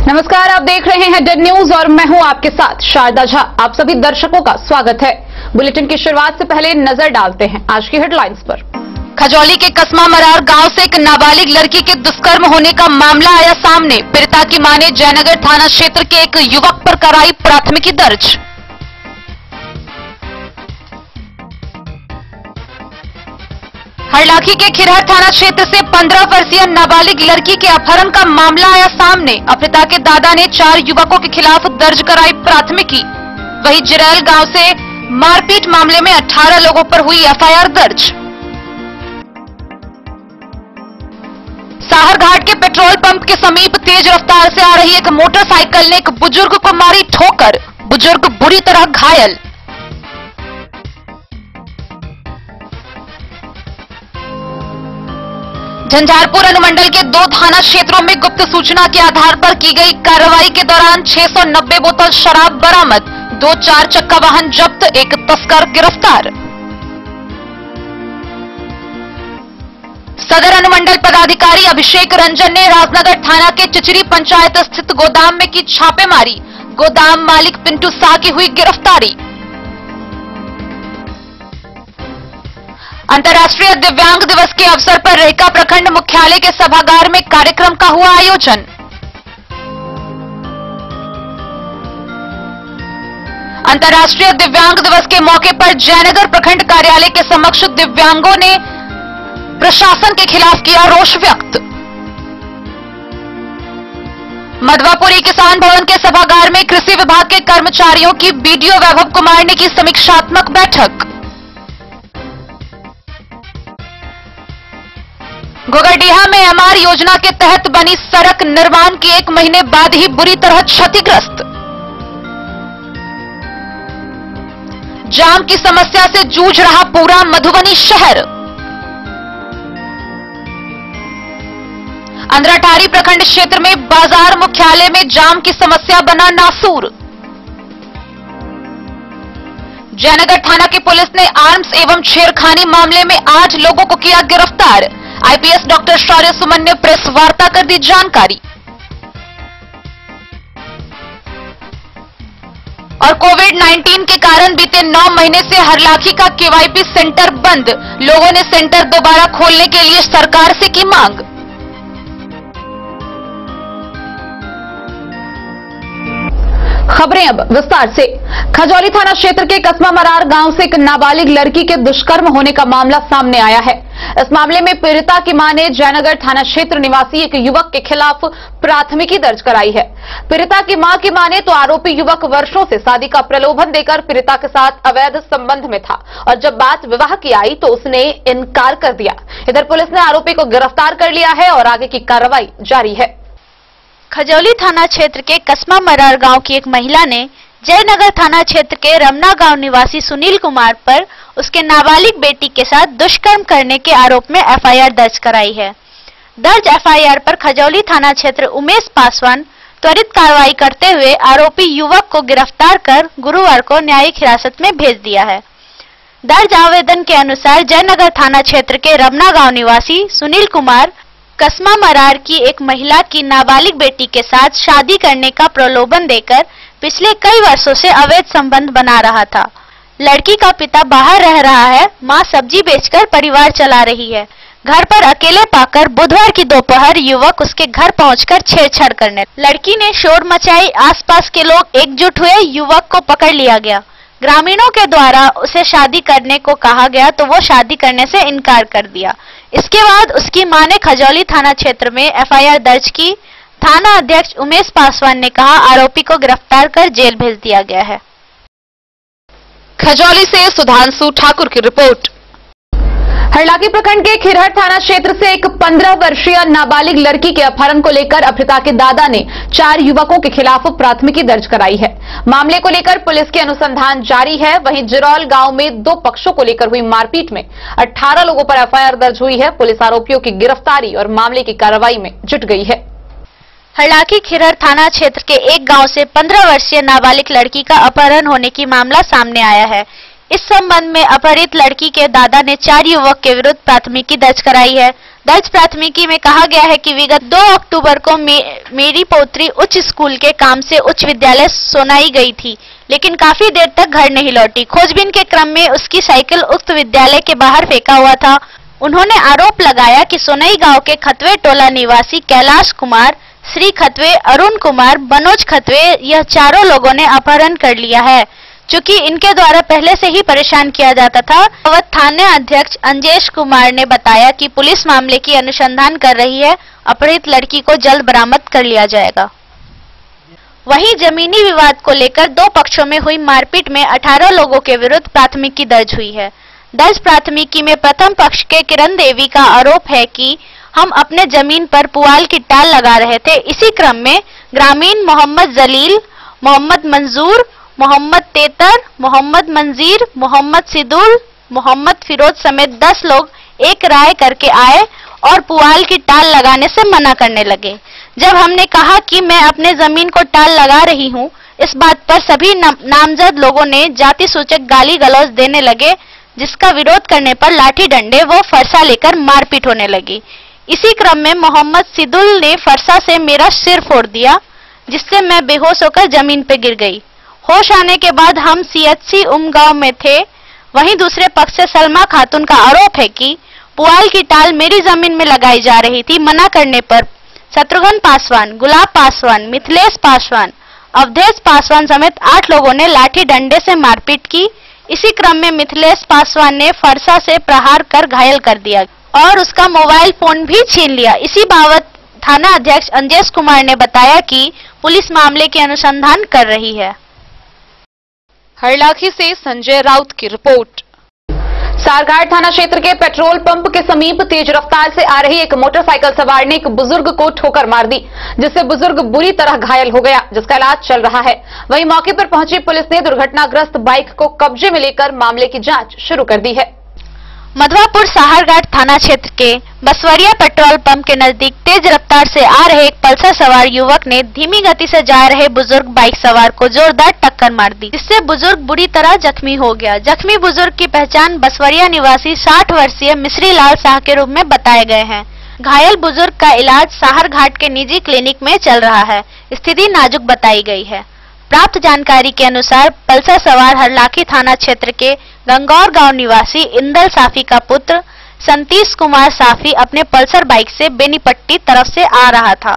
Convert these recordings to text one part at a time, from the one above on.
नमस्कार, आप देख रहे हैं डेड न्यूज और मैं हूं आपके साथ शारदा झा। आप सभी दर्शकों का स्वागत है। बुलेटिन की शुरुआत से पहले नजर डालते हैं आज की हेडलाइंस पर। खजौली के कस्मा मरार गांव से एक नाबालिग लड़की के दुष्कर्म होने का मामला आया सामने। पीड़िता की मां ने जयनगर थाना क्षेत्र के एक युवक पर कराई प्राथमिकी दर्ज। हरलाखी के खिरहर थाना क्षेत्र से 15 वर्षीय नाबालिग लड़की के अपहरण का मामला आया सामने। अपहृता के दादा ने 4 युवकों के खिलाफ दर्ज कराई प्राथमिकी। वहीं जिरैल गांव से मारपीट मामले में 18 लोगों पर हुई एफआईआर दर्ज। साहरघाट के पेट्रोल पंप के समीप तेज रफ्तार से आ रही एक मोटरसाइकिल ने एक बुजुर्ग को मारी ठोकर। बुजुर्ग बुरी तरह घायल। झंझारपुर अनुमंडल के 2 थाना क्षेत्रों में गुप्त सूचना के आधार पर की गई कार्रवाई के दौरान 690 बोतल शराब बरामद, 2 4 चक्का वाहन जब्त, एक तस्कर गिरफ्तार। सदर अनुमंडल पदाधिकारी अभिषेक रंजन ने राजनगर थाना के चिचरी पंचायत स्थित गोदाम में की छापेमारी। गोदाम मालिक पिंटू शाह की हुई गिरफ्तारी। अंतर्राष्ट्रीय दिव्यांग दिवस के अवसर पर रेहका प्रखंड मुख्यालय के सभागार में कार्यक्रम का हुआ आयोजन। अंतर्राष्ट्रीय दिव्यांग दिवस के मौके पर जयनगर प्रखंड कार्यालय के समक्ष दिव्यांगों ने प्रशासन के खिलाफ किया रोष व्यक्त। मधवापुरी किसान भवन के सभागार में कृषि विभाग के कर्मचारियों की बीडीओ वैभव कुमार ने की समीक्षात्मक बैठक। गोगरडीहा में एमआर योजना के तहत बनी सड़क निर्माण के 1 महीने बाद ही बुरी तरह क्षतिग्रस्त। जाम की समस्या से जूझ रहा पूरा मधुबनी शहर। अंद्राठारी प्रखंड क्षेत्र में बाजार मुख्यालय में जाम की समस्या बना नासूर। जयनगर थाना की पुलिस ने आर्म्स एवं छेड़खानी मामले में 8 लोगों को किया गिरफ्तार। आईपीएस डॉक्टर शौर्य सुमन ने प्रेस वार्ता कर दी जानकारी। और कोविड-19 के कारण बीते 9 महीने से हरलाखी का केवाईपी सेंटर बंद। लोगों ने सेंटर दोबारा खोलने के लिए सरकार से की मांग। खबरें अब विस्तार से। खजौली थाना क्षेत्र के कस्मा मरार गांव से एक नाबालिग लड़की के दुष्कर्म होने का मामला सामने आया है। इस मामले में पीड़िता की मां ने जयनगर थाना क्षेत्र निवासी एक युवक के खिलाफ प्राथमिकी दर्ज कराई है। पीड़िता की मां की माने तो आरोपी युवक वर्षों से शादी का प्रलोभन देकर पीड़िता के साथ अवैध संबंध में था और जब बात विवाह की आई तो उसने इनकार कर दिया। इधर पुलिस ने आरोपी को गिरफ्तार कर लिया है और आगे की कार्रवाई जारी है। खजौली थाना क्षेत्र के कस्मा मरार गांव की एक महिला ने जयनगर थाना क्षेत्र के रमना गांव निवासी सुनील कुमार पर उसके नाबालिग बेटी के साथ दुष्कर्म करने के आरोप में एफआईआर दर्ज कराई है। दर्ज एफआईआर पर खजौली थाना क्षेत्र उमेश पासवान त्वरित कार्रवाई करते हुए आरोपी युवक को गिरफ्तार कर गुरुवार को न्यायिक हिरासत में भेज दिया है। दर्ज आवेदन के अनुसार जयनगर थाना क्षेत्र के रमना गांव निवासी सुनील कुमार कस्मा मरार की एक महिला की नाबालिग बेटी के साथ शादी करने का प्रलोभन देकर पिछले कई वर्षों से अवैध संबंध बना रहा था। लड़की का पिता बाहर रह रहा है, मां सब्जी बेचकर परिवार चला रही है। घर पर अकेले पाकर बुधवार की दोपहर युवक उसके घर पहुंचकर छेड़छाड़ करने लड़की ने शोर मचाई। आसपास के लोग एकजुट हुए, युवक को पकड़ लिया गया। ग्रामीणों के द्वारा उसे शादी करने को कहा गया तो वो शादी करने से इनकार कर दिया। इसके बाद उसकी मां ने खजौली थाना क्षेत्र में एफआईआर दर्ज की। थाना अध्यक्ष उमेश पासवान ने कहा आरोपी को गिरफ्तार कर जेल भेज दिया गया है। खजौली से सुधांशु ठाकुर की रिपोर्ट। हरलाखी प्रखंड के खिरहर थाना क्षेत्र से एक 15 वर्षीय नाबालिग लड़की के अपहरण को लेकर अपहृता के दादा ने 4 युवकों के खिलाफ प्राथमिकी दर्ज कराई है। मामले को लेकर पुलिस की अनुसंधान जारी है। वहीं जिरौल गांव में 2 पक्षों को लेकर हुई मारपीट में 18 लोगों पर एफआईआर दर्ज हुई है। पुलिस आरोपियों की गिरफ्तारी और मामले की कार्रवाई में जुट गई है। हरलाखी खिरहर थाना क्षेत्र के एक गांव से 15 वर्षीय नाबालिग लड़की का अपहरण होने की मामला सामने आया है। इस संबंध में अपहरित लड़की के दादा ने 4 युवक के विरुद्ध प्राथमिकी दर्ज कराई है। दर्ज प्राथमिकी में कहा गया है कि विगत 2 अक्टूबर को मेरी पौत्री उच्च स्कूल के काम से उच्च विद्यालय सोनाई गई थी, लेकिन काफी देर तक घर नहीं लौटी। खोजबीन के क्रम में उसकी साइकिल उक्त विद्यालय के बाहर फेंका हुआ था। उन्होंने आरोप लगाया कि सोनई गांव के खतवे टोला निवासी कैलाश कुमार, श्री खतवे, अरुण कुमार, मनोज खतवे, यह चारों लोगों ने अपहरण कर लिया है। चूंकि इनके द्वारा पहले से ही परेशान किया जाता था, थाना अध्यक्ष अंजेश कुमार ने बताया कि पुलिस मामले की अनुसंधान कर रही है। अपहृत लड़की को जल्द बरामद कर लिया जाएगा। वहीं जमीनी विवाद को लेकर 2 पक्षों में हुई मारपीट में 18 लोगों के विरुद्ध प्राथमिकी दर्ज हुई है। दर्ज प्राथमिकी में प्रथम पक्ष के किरण देवी का आरोप है कि हम अपने जमीन पर पुआल की टाल लगा रहे थे। इसी क्रम में ग्रामीण मोहम्मद जलील, मोहम्मद मंजूर, मोहम्मद तेतर, मोहम्मद मंजीर, मोहम्मद सिदुल, मोहम्मद फिरोज समेत 10 लोग एक राय करके आए और पुआल की टाल लगाने से मना करने लगे। जब हमने कहा कि मैं अपने जमीन को टाल लगा रही हूं, इस बात पर सभी नामजद लोगों ने जाति सूचक गाली गलौज देने लगे, जिसका विरोध करने पर लाठी डंडे व फरसा लेकर मारपीट होने लगी। इसी क्रम में मोहम्मद सिदुल ने फरसा से मेरा सिर फोड़ दिया, जिससे मैं बेहोश होकर जमीन पर गिर गई। होश आने के बाद हम CHC उमगांव में थे। वहीं दूसरे पक्ष से सलमा खातून का आरोप है कि पुआल की टाल मेरी जमीन में लगाई जा रही थी। मना करने पर शत्रुघ्न पासवान, गुलाब पासवान, मिथिलेश पासवान, अवधेश पासवान समेत 8 लोगों ने लाठी डंडे से मारपीट की। इसी क्रम में मिथिलेश पासवान ने फरसा से प्रहार कर घायल कर दिया और उसका मोबाइल फोन भी छीन लिया। इसी बाबत थाना अध्यक्ष अंजेश कुमार ने बताया कि पुलिस मामले की अनुसंधान कर रही है। हरलाखी से संजय राउत की रिपोर्ट। सारघाट थाना क्षेत्र के पेट्रोल पंप के समीप तेज रफ्तार से आ रही एक मोटरसाइकिल सवार ने एक बुजुर्ग को ठोकर मार दी, जिससे बुजुर्ग बुरी तरह घायल हो गया, जिसका इलाज चल रहा है। वहीं मौके पर पहुंची पुलिस ने दुर्घटनाग्रस्त बाइक को कब्जे में लेकर मामले की जांच शुरू कर दी है। मधवापुर साहरघाट थाना क्षेत्र के बसवरिया पेट्रोल पंप के नजदीक तेज रफ्तार से आ रहे एक पल्सर सवार युवक ने धीमी गति से जा रहे बुजुर्ग बाइक सवार को जोरदार टक्कर मार दी, जिससे बुजुर्ग बुरी तरह जख्मी हो गया। जख्मी बुजुर्ग की पहचान बसवरिया निवासी 60 वर्षीय मिश्री लाल शाह के रूप में बताए गए हैं। घायल बुजुर्ग का इलाज साहरघाट के निजी क्लिनिक में चल रहा है। स्थिति नाजुक बताई गई है। प्राप्त जानकारी के अनुसार पल्सर सवार हरलाखी थाना क्षेत्र के गंगौर गांव निवासी इंदल साफी का पुत्र संतीश कुमार साफी अपने पल्सर बाइक से बेनीपट्टी तरफ से आ रहा था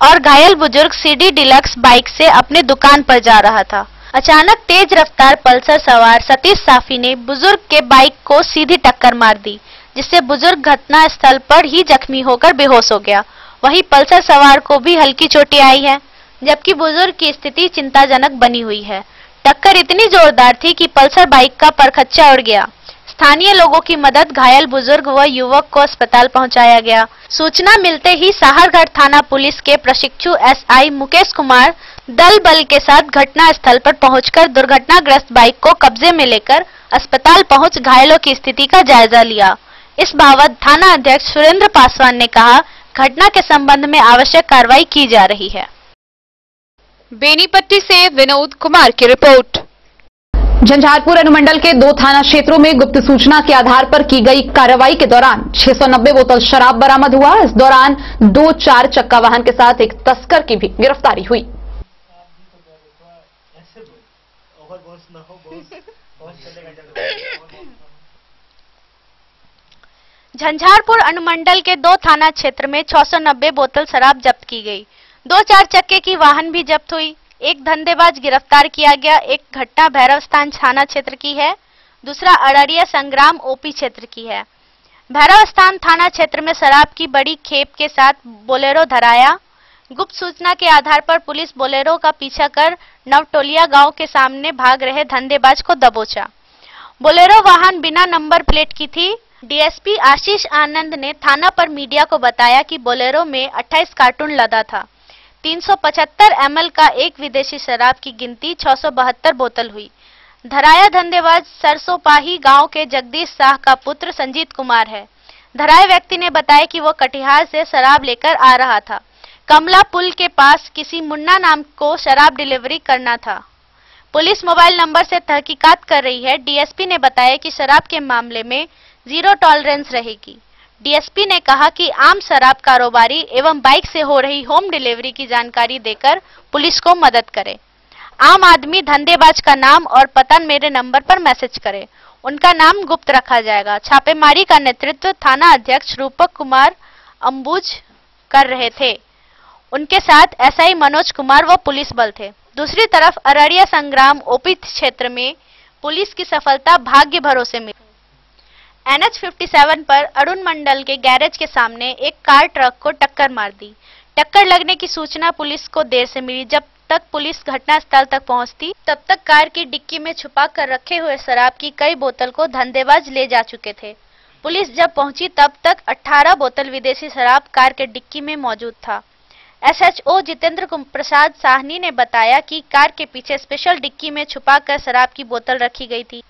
और घायल बुजुर्ग CD डिलक्स बाइक से अपने दुकान पर जा रहा था। अचानक तेज रफ्तार पल्सर सवार सतीश साफी ने बुजुर्ग के बाइक को सीधी टक्कर मार दी, जिससे बुजुर्ग घटना स्थल पर ही जख्मी होकर बेहोश हो गया। वहीं पल्सर सवार को भी हल्की चोटें आई है, जबकि बुजुर्ग की स्थिति चिंताजनक बनी हुई है। टक्कर इतनी जोरदार थी कि पल्सर बाइक का परखच्चा उड़ गया। स्थानीय लोगों की मदद घायल बुजुर्ग व युवक को अस्पताल पहुंचाया गया। सूचना मिलते ही साहरघाट थाना पुलिस के प्रशिक्षु SI मुकेश कुमार दल बल के साथ घटना स्थल पर पहुंचकर दुर्घटनाग्रस्त बाइक को कब्जे में लेकर अस्पताल पहुंच घायलों की स्थिति का जायजा लिया। इस बाबत थाना अध्यक्ष सुरेंद्र पासवान ने कहा, घटना के संबंध में आवश्यक कार्रवाई की जा रही है। बेनीपट्टी से विनोद कुमार की रिपोर्ट। झंझारपुर अनुमंडल के 2 थाना क्षेत्रों में गुप्त सूचना के आधार पर की गई कार्रवाई के दौरान 690 बोतल शराब बरामद हुआ। इस दौरान 2 4 चक्का वाहन के साथ एक तस्कर की भी गिरफ्तारी हुई। झंझारपुर अनुमंडल के 2 थाना क्षेत्र में 690 बोतल शराब जब्त की गई। 2 4 चक्के की वाहन भी जब्त हुई। एक धंधेबाज गिरफ्तार किया गया। एक घटना भैरव स्थान थाना क्षेत्र की है, दूसरा अररिया संग्राम OP क्षेत्र की है। भैरव स्थान थाना क्षेत्र में शराब की बड़ी खेप के साथ बोलेरो धराया। गुप्त सूचना के आधार पर पुलिस बोलेरो का पीछा कर नवटोलिया गांव के सामने भाग रहे धंधेबाज को दबोचा। बोलेरो वाहन बिना नंबर प्लेट की थी। DSP आशीष आनंद ने थाना पर मीडिया को बताया कि बोलेरो में 28 कार्टून लदा था। 375 ml का एक विदेशी शराब की गिनती 672 बोतल हुई। धराया धंधेबाज सरसोपाही गांव के जगदीश शाह का पुत्र संजीत कुमार है। धराए व्यक्ति ने बताया कि वो कटिहार से शराब लेकर आ रहा था। कमला पुल के पास किसी मुन्ना नाम को शराब डिलीवरी करना था। पुलिस मोबाइल नंबर से तहकीकात कर रही है। DSP ने बताया कि शराब के मामले में 0 टॉलरेंस रहेगी। डीएसपी ने कहा कि आम शराब कारोबारी एवं बाइक से हो रही होम डिलीवरी की जानकारी देकर पुलिस को मदद करे। आम आदमी धंधेबाज का नाम और पता मेरे नंबर पर मैसेज करे, उनका नाम गुप्त रखा जाएगा। छापेमारी का नेतृत्व थाना अध्यक्ष रूपक कुमार अंबुज कर रहे थे, उनके साथ एसआई मनोज कुमार व पुलिस बल थे। दूसरी तरफ अररिया संग्राम ओपी क्षेत्र में पुलिस की सफलता भाग्य भरोसे मिली। NH 57 पर अरुण मंडल के गैरेज के सामने एक कार ट्रक को टक्कर मार दी। टक्कर लगने की सूचना पुलिस को देर से मिली। जब तक पुलिस घटनास्थल तक पहुंचती तब तक कार की डिक्की में छुपा कर रखे हुए शराब की कई बोतल को धंधेबाज ले जा चुके थे। पुलिस जब पहुंची तब तक 18 बोतल विदेशी शराब कार के डिक्की में मौजूद था। SHO जितेंद्र प्रसाद साहनी ने बताया कि कार के पीछे स्पेशल डिक्की में छुपाकर शराब की बोतल रखी गई थी।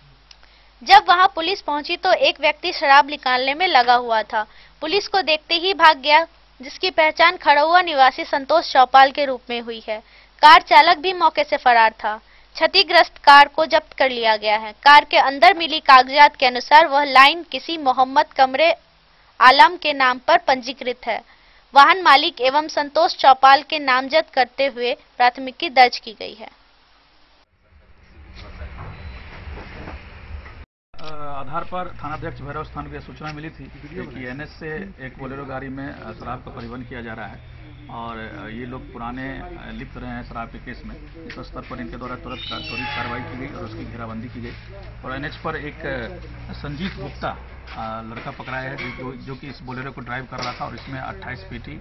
जब वहां पुलिस पहुंची तो एक व्यक्ति शराब निकालने में लगा हुआ था। पुलिस को देखते ही भाग गया, जिसकी पहचान खड़ुआ निवासी संतोष चौपाल के रूप में हुई है। कार चालक भी मौके से फरार था। क्षतिग्रस्त कार को जब्त कर लिया गया है। कार के अंदर मिली कागजात के अनुसार वह लाइन किसी मोहम्मद कमरे आलम के नाम पर पंजीकृत है। वाहन मालिक एवं संतोष चौपाल के नामजद करते हुए प्राथमिकी दर्ज की गई है। आधार पर थानाध्यक्ष भैरव स्थान को सूचना मिली थी कि NH से एक बोलेरो गाड़ी में शराब का परिवहन किया जा रहा है और ये लोग पुराने लिप्त रहे हैं शराब के केस में। इस स्तर पर इनके द्वारा तुरंत त्वरित कार्रवाई की गई और उसकी घेराबंदी की गई और NH पर एक संजीत गुप्ता लड़का पकड़ाया है जो कि इस बोलेरो को ड्राइव कर रहा था और इसमें 28 पेटी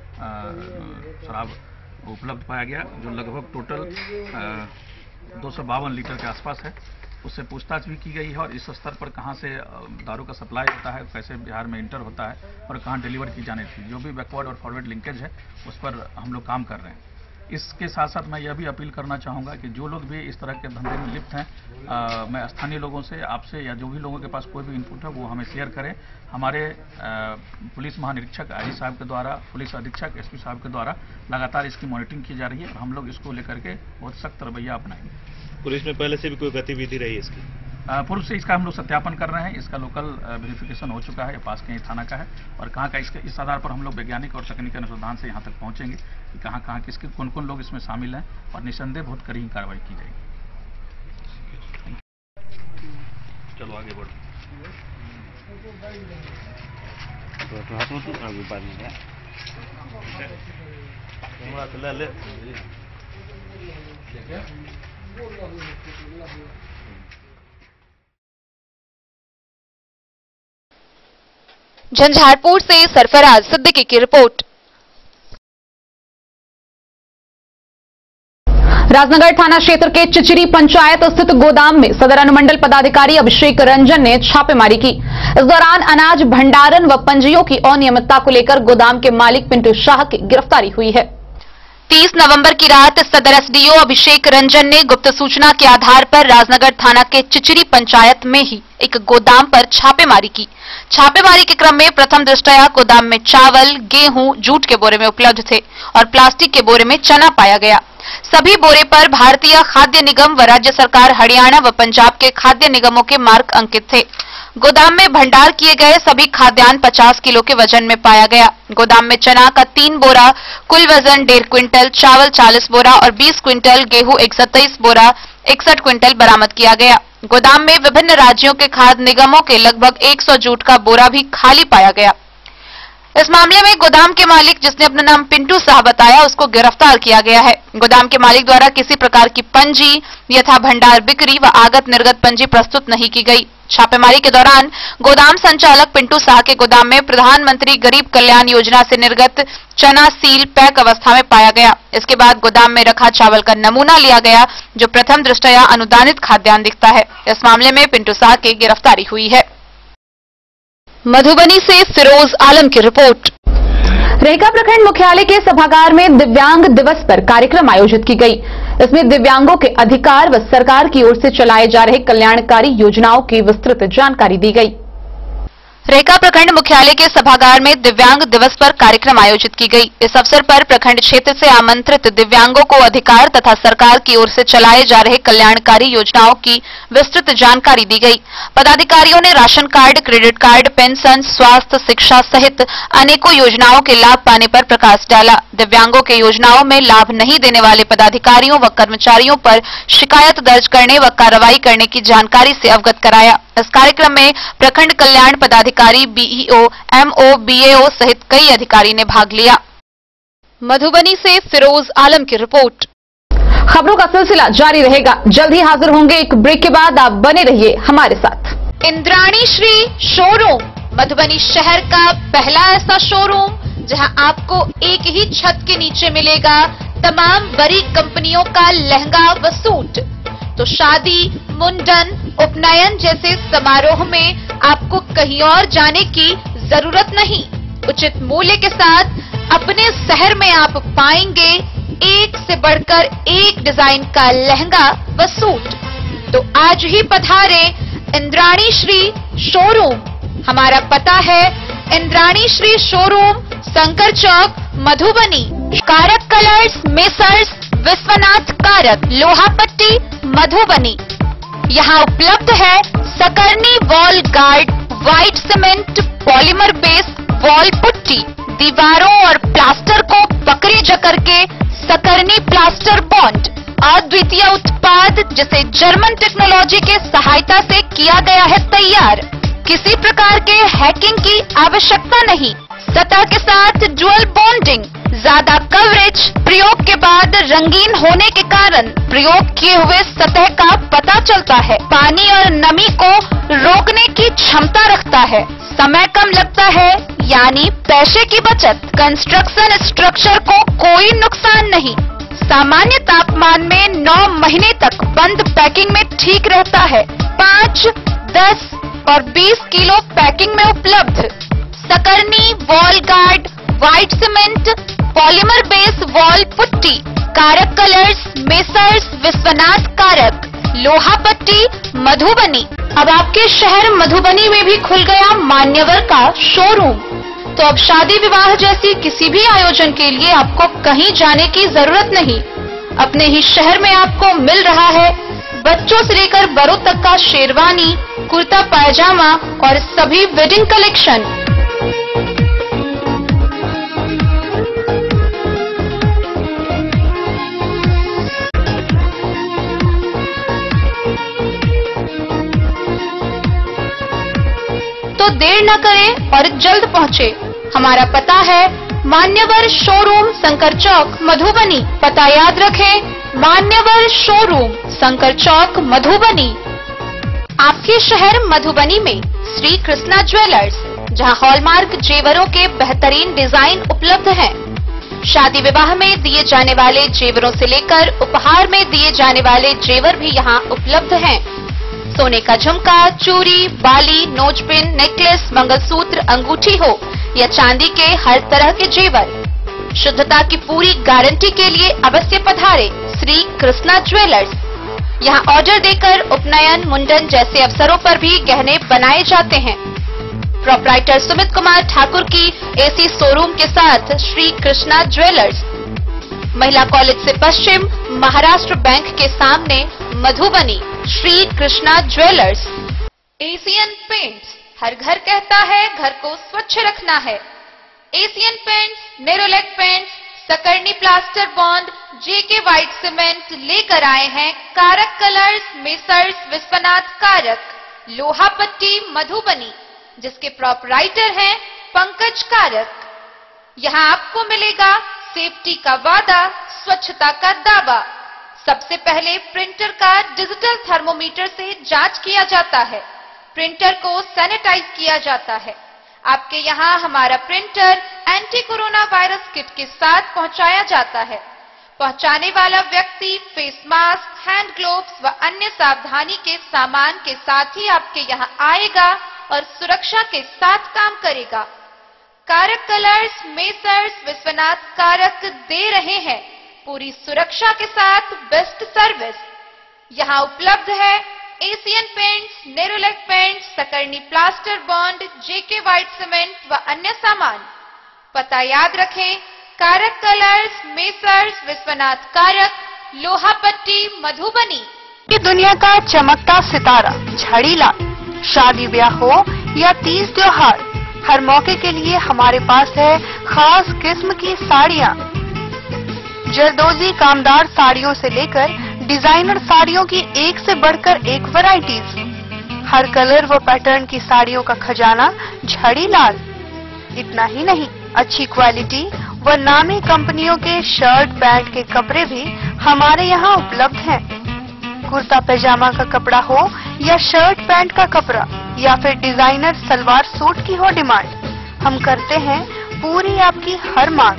शराब उपलब्ध पाया गया, जो लगभग टोटल 252 लीटर के आसपास है। उससे पूछताछ भी की गई है और इस स्तर पर कहां से दारू का सप्लाई होता है, कैसे बिहार में इंटर होता है और कहां डिलीवर की जानी थी, जो भी बैकवर्ड और फॉरवर्ड लिंकेज है उस पर हम लोग काम कर रहे हैं। इसके साथ साथ मैं यह भी अपील करना चाहूँगा कि जो लोग भी इस तरह के धंधे में लिप्त हैं, मैं स्थानीय लोगों से, आपसे या जो भी लोगों के पास कोई भी इनपुट है वो हमें शेयर करें। हमारे पुलिस महानिरीक्षक IG साहब के द्वारा, पुलिस अधीक्षक SP साहब के द्वारा लगातार इसकी मॉनिटरिंग की जा रही है और हम लोग इसको लेकर के बहुत सख्त रवैया अपनाएंगे। पुलिस में पहले से भी कोई गतिविधि रही है इसकी? पूर्व से इसका हम लोग सत्यापन कर रहे हैं। इसका लोकल वेरिफिकेशन हो चुका है, पास के थाना का है और कहाँ का इसके इस आधार पर हम लोग वैज्ञानिक और तकनीकी अनुसंधान से यहाँ तक पहुँचेंगे कि कहाँ किसके कौन कौन लोग इसमें शामिल हैं और निसंदेह बहुत कड़ी कार्रवाई की जाएगी। चलो आगे बढ़ो। झंझारपुर से सरफराज सिद्दीकी की रिपोर्ट। राजनगर थाना क्षेत्र के चिचिरी पंचायत स्थित गोदाम में सदर अनुमंडल पदाधिकारी अभिषेक रंजन ने छापेमारी की। इस दौरान अनाज भंडारण व पंजियों की अनियमितता को लेकर गोदाम के मालिक पिंटू शाह की गिरफ्तारी हुई है। 30 नवंबर की रात सदर SDO अभिषेक रंजन ने गुप्त सूचना के आधार पर राजनगर थाना के चिचिरी पंचायत में ही एक गोदाम पर छापेमारी की। छापेमारी के क्रम में प्रथम दृष्टया गोदाम में चावल, गेहूं, जूट के बोरे में उपलब्ध थे और प्लास्टिक के बोरे में चना पाया गया। सभी बोरे पर भारतीय खाद्य निगम व राज्य सरकार हरियाणा व पंजाब के खाद्य निगमों के मार्क अंकित थे। गोदाम में भंडार किए गए सभी खाद्यान्न 50 किलो के वजन में पाया गया। गोदाम में चना का 3 बोरा, कुल वजन 1.5 क्विंटल, चावल 40 बोरा और 20 क्विंटल, गेहूं 127 बोरा, 61 क्विंटल बरामद किया गया। गोदाम में विभिन्न राज्यों के खाद्य निगमों के लगभग 100 जूट का बोरा भी खाली पाया गया। इस मामले में गोदाम के मालिक, जिसने अपना नाम पिंटू शाह बताया, उसको गिरफ्तार किया गया है। गोदाम के मालिक द्वारा किसी प्रकार की पंजी यथा भंडार बिक्री व आगत निर्गत पंजी प्रस्तुत नहीं की गई। छापेमारी के दौरान गोदाम संचालक पिंटू शाह के गोदाम में प्रधानमंत्री गरीब कल्याण योजना से निर्गत चना सील पैक अवस्था में पाया गया। इसके बाद गोदाम में रखा चावल का नमूना लिया गया, जो प्रथम दृष्टया अनुदानित खाद्यान्न दिखता है। इस मामले में पिंटू शाह की गिरफ्तारी हुई है। मधुबनी से फिरोज आलम की रिपोर्ट। रेखा प्रखंड मुख्यालय के सभागार में दिव्यांग दिवस पर कार्यक्रम आयोजित की गई। इसमें दिव्यांगों के अधिकार व सरकार की ओर से चलाए जा रहे कल्याणकारी योजनाओं की विस्तृत जानकारी दी गई। रेका प्रखंड मुख्यालय के सभागार में दिव्यांग दिवस पर कार्यक्रम आयोजित की गई। इस अवसर पर प्रखंड क्षेत्र से आमंत्रित दिव्यांगों को अधिकार तथा सरकार की ओर से चलाए जा रहे कल्याणकारी योजनाओं की विस्तृत जानकारी दी गई। पदाधिकारियों ने ration card, credit card, pension, स्वास्थ्य, शिक्षा सहित अनेकों योजनाओं के लाभ पाने पर प्रकाश डाला। दिव्यांगों के योजनाओं में लाभ नहीं देने वाले पदाधिकारियों व कर्मचारियों पर शिकायत दर्ज करने व कार्रवाई करने की जानकारी से अवगत कराया। इस कार्यक्रम में प्रखंड कल्याण पदाधिकारी, बीईओ, एमओ, बीएओ सहित कई अधिकारी ने भाग लिया। मधुबनी से फिरोज आलम की रिपोर्ट। खबरों का सिलसिला जारी रहेगा। जल्द ही हाजिर होंगे एक ब्रेक के बाद। आप बने रहिए हमारे साथ। इंद्राणी श्री शोरूम मधुबनी शहर का पहला ऐसा शोरूम जहां आपको एक ही छत के नीचे मिलेगा तमाम बड़ी कंपनियों का लहंगा व सूट। तो शादी, मुंडन, उपनयन जैसे समारोह में आपको कहीं और जाने की जरूरत नहीं। उचित मूल्य के साथ अपने शहर में आप पाएंगे एक से बढ़कर एक डिजाइन का लहंगा व सूट। तो आज ही पधारे इंद्राणी श्री शोरूम। हमारा पता है इंद्राणी श्री शोरूम, शंकर चौक, मधुबनी। कारक कलर्स, मेसर्स विश्वनाथ कारक, लोहापट्टी, मधुबनी। यहाँ उपलब्ध है Sakarni wall guard, white cement, polymer base wall putty. दीवारों और प्लास्टर को पकड़े जकड़ के सकरनी प्लास्टर बॉन्ड। अद्वितीय उत्पाद जिसे जर्मन टेक्नोलॉजी के सहायता से किया गया है तैयार। किसी प्रकार के हैकिंग की आवश्यकता नहीं। सतह के साथ डुअल बॉन्डिंग, ज्यादा कवरेज, प्रयोग के बाद रंगीन होने के कारण प्रयोग किए हुए सतह का पता चलता है। पानी और नमी को रोकने की क्षमता रखता है। समय कम लगता है यानी पैसे की बचत। कंस्ट्रक्शन स्ट्रक्चर को कोई नुकसान नहीं। सामान्य तापमान में 9 महीने तक बंद पैकिंग में ठीक रहता है। 5, 10 और 20 किलो पैकिंग में उपलब्ध। Sakarni wall guard, white cement, polymer base wall putty. Karak colours, messrs Vishwanath Karak, Lohapatti, Madhubani. अब आपके शहर मधुबनी में भी खुल गया मान्यवर का शोरूम। तो अब शादी विवाह जैसी किसी भी आयोजन के लिए आपको कहीं जाने की जरूरत नहीं। अपने ही शहर में आपको मिल रहा है बच्चों से लेकर बड़ों तक का शेरवानी, कुर्ता पायजामा और सभी वेडिंग कलेक्शन। तो देर न करें और जल्द पहुँचे। हमारा पता है मान्यवर शोरूम, शंकर चौक, मधुबनी। पता याद रखें, मान्यवर शोरूम, शंकर चौक, मधुबनी। आपके शहर मधुबनी में श्री कृष्णा ज्वेलर्स, जहां हॉलमार्क जेवरों के बेहतरीन डिजाइन उपलब्ध हैं। शादी विवाह में दिए जाने वाले जेवरों से लेकर उपहार में दिए जाने वाले जेवर भी यहां उपलब्ध हैं। सोने का झुमका, चूड़ी, बाली, नोजपिन, नेकलेस, मंगलसूत्र, अंगूठी हो या चांदी के हर तरह के जेवर। शुद्धता की पूरी गारंटी के लिए अवश्य पधारे श्री कृष्णा ज्वेलर्स। यहाँ ऑर्डर देकर उपनयन, मुंडन जैसे अवसरों पर भी गहने बनाए जाते हैं। प्रोप्राइटर सुमित कुमार ठाकुर की एसी शोरूम के साथ श्री कृष्णा ज्वेलर्स, महिला कॉलेज से पश्चिम, महाराष्ट्र बैंक के सामने, Madhubani. Shri Krishna jewellers. Asian paints, हर घर कहता है घर को स्वच्छ रखना है। Asian paints, Nerolac paints, Sakarni plaster bond, JK white cement लेकर आए हैं कारक कलर्स, मेसर्स विश्वनाथ कारक, लोहापट्टी, मधुबनी, जिसके प्रोपराइटर हैं पंकज कारक। यहाँ आपको मिलेगा सेफ्टी का वादा, स्वच्छता का दावा। सबसे पहले प्रिंटर का डिजिटल थर्मोमीटर से जांच किया जाता है। प्रिंटर को सैनिटाइज किया जाता है। आपके यहाँ हमारा printer anti corona virus kit के साथ पहुंचाया जाता है। पहुंचाने वाला व्यक्ति फेस मास्क, हैंड ग्लोव्स व अन्य सावधानी के सामान के साथ ही आपके यहाँ आएगा और सुरक्षा के साथ काम करेगा। कारक कलर्स, मेसर्स विश्वनाथ कारक दे रहे हैं पूरी सुरक्षा के साथ बेस्ट सर्विस। यहाँ उपलब्ध है Asian paints, Nerolac paints, Sakarni plaster bond, JK white cement व अन्य सामान। पता याद रखें, कारक कलर्स, मेसर्स विश्वनाथ कारक, लोहा पट्टी, मधुबनी। ये दुनिया का चमकता सितारा झड़ीलाल। शादी ब्याह हो या तीज त्योहार, हर मौके के लिए हमारे पास है खास किस्म की साड़ियाँ। जरदोजी कामदार साड़ियों से लेकर डिजाइनर साड़ियों की एक से बढ़कर एक वैरायटीज। हर कलर व पैटर्न की साड़ियों का खजाना झड़ीलाल। इतना ही नहीं, अच्छी क्वालिटी व नामी कंपनियों के शर्ट पैंट के कपड़े भी हमारे यहाँ उपलब्ध हैं। कुर्ता पैजामा का कपड़ा हो या शर्ट पैंट का कपड़ा या फिर डिजाइनर सलवार सूट की हो डिमांड, हम करते हैं पूरी आपकी हर मांग।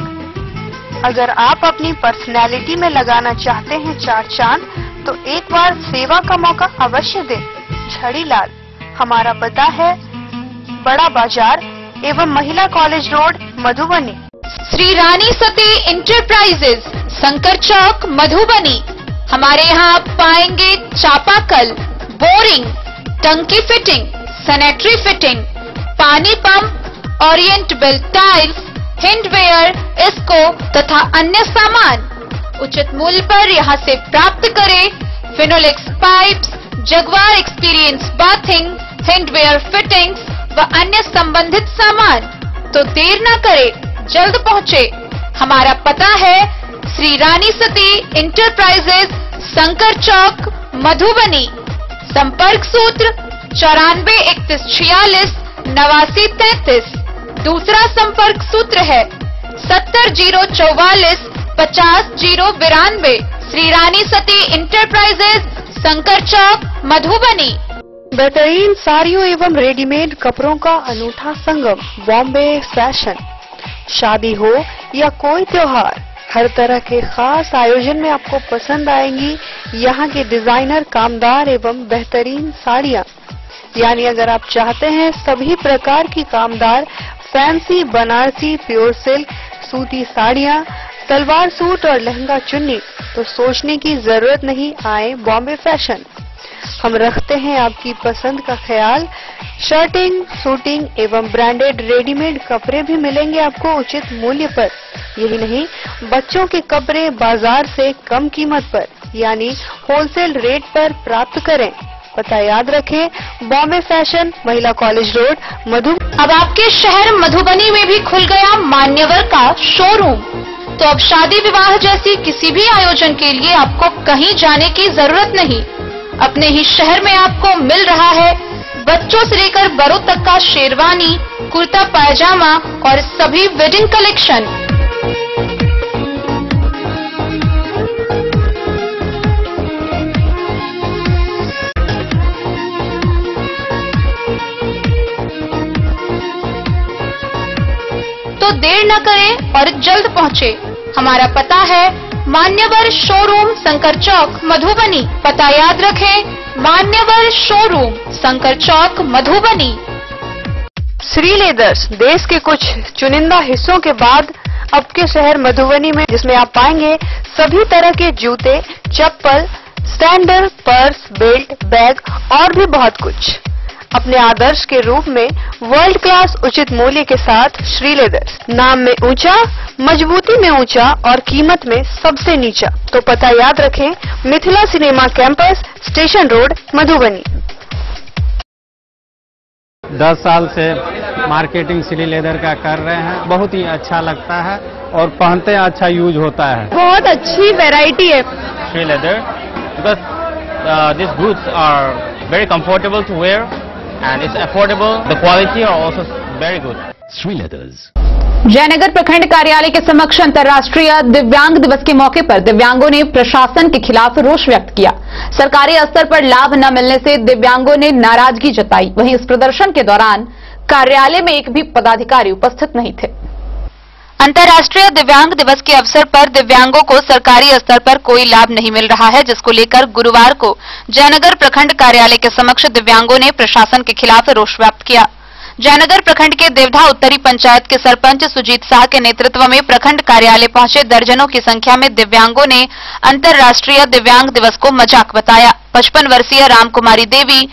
अगर आप अपनी पर्सनैलिटी में लगाना चाहते हैं चार चांद, तो एक बार सेवा का मौका अवश्य दें। झड़ीलाल, हमारा पता है बड़ा बाजार एवं महिला college road, Madhubani. Shri Rani Sati enterprises, Shankar चौक, मधुबनी। हमारे यहाँ आप पाएंगे चापाकल, बोरिंग, टंकी फिटिंग, सैनिटरी फिटिंग, पानी पंप, ओरिएंट बेल टाइल्स, हैंडवेयर, इसको तथा अन्य सामान उचित मूल्य पर यहाँ से प्राप्त करें। Finolex pipes, Jaquar experience bathing, hardware fittings व अन्य संबंधित सामान। तो देर न करें, जल्द पहुँचे। हमारा पता है श्री रानी सती इंटरप्राइजेज, शंकर चौक, मधुबनी। संपर्क सूत्र 943146 दूसरा संपर्क सूत्र है 7004450092। श्री रानी सती इंटरप्राइजेज, शंकर चौक, मधुबनी। बेहतरीन साड़ियों एवं रेडीमेड कपड़ों का अनूठा संगम, बॉम्बे फैशन। शादी हो या कोई त्योहार, हर तरह के खास आयोजन में आपको पसंद आएंगी यहाँ के डिजाइनर कामदार एवं बेहतरीन साड़ियाँ। यानी अगर आप चाहते हैं सभी प्रकार की कामदार फैंसी बनारसी प्योर सिल्क सूती साड़ियाँ, सलवार सूट और लहंगा चुन्नी, तो सोचने की जरूरत नहीं, आए बॉम्बे फैशन। हम रखते हैं आपकी पसंद का ख्याल। शर्टिंग, सूटिंग एवं ब्रांडेड रेडीमेड कपड़े भी मिलेंगे आपको उचित मूल्य पर। यही नहीं, बच्चों के कपड़े बाजार से कम कीमत पर यानी होलसेल रेट पर प्राप्त करें। पता याद रखें, बॉम्बे फैशन, महिला कॉलेज रोड, मधुबनी। अब आपके शहर मधुबनी में भी खुल गया मान्यवर का शोरूम। तो अब शादी विवाह जैसी किसी भी आयोजन के लिए आपको कहीं जाने की जरूरत नहीं। अपने ही शहर में आपको मिल रहा है बच्चों से लेकर बड़ों तक का शेरवानी, कुर्ता पायजामा और सभी वेडिंग कलेक्शन। तो देर न करें और जल्द पहुँचे। हमारा पता है मान्यवर शोरूम, शंकर चौक, मधुबनी। पता याद रखें, मान्यवर शोरूम, शंकर चौक, मधुबनी। श्री लेदर्स, देश के कुछ चुनिंदा हिस्सों के बाद अब के शहर मधुबनी में, जिसमें आप पाएंगे सभी तरह के जूते, चप्पल, सैंडल, पर्स, बेल्ट, बैग और भी बहुत कुछ अपने आदर्श के रूप में वर्ल्ड क्लास उचित मूल्य के साथ श्री लेदर्स। नाम में ऊंचा, मजबूती में ऊंचा और कीमत में सबसे नीचा। तो पता याद रखें, Mithila cinema campus, station road, Madhubani. 10 साल से मार्केटिंग श्री लेदर का कर रहे हैं। बहुत ही अच्छा लगता है और पहनते हैं अच्छा यूज होता है। बहुत अच्छी वैरायटी है Shri leather, because these goods are very comfortable to wear and it's affordable. The quality are also very good. Sri Leathers. Jaynagar प्रखंड कार्यालय के समक्ष अंतर्राष्ट्रीय दिव्यांग दिवस के मौके पर दिव्यांगों ने प्रशासन के खिलाफ रोष व्यक्त किया। सरकारी स्तर पर लाभ न मिलने से दिव्यांगों ने नाराजगी जताई। वहीं इस प्रदर्शन के दौरान कार्यालय में एक भी पदाधिकारी उपस्थित नहीं थे। अंतर्राष्ट्रीय दिव्यांग दिवस के अवसर पर दिव्यांगों को सरकारी स्तर पर कोई लाभ नहीं मिल रहा है, जिसको लेकर गुरुवार को जयनगर प्रखंड कार्यालय के समक्ष दिव्यांगों ने प्रशासन के खिलाफ रोष व्यक्त किया। जयनगर प्रखंड के देवधा उत्तरी पंचायत के सरपंच सुजीत शाह के नेतृत्व में प्रखंड कार्यालय पहुंचे दर्जनों की संख्या में दिव्यांगों ने अंतर्राष्ट्रीय दिव्यांग दिवस को मजाक बताया। 55 वर्षीय रामकुमारी देवी,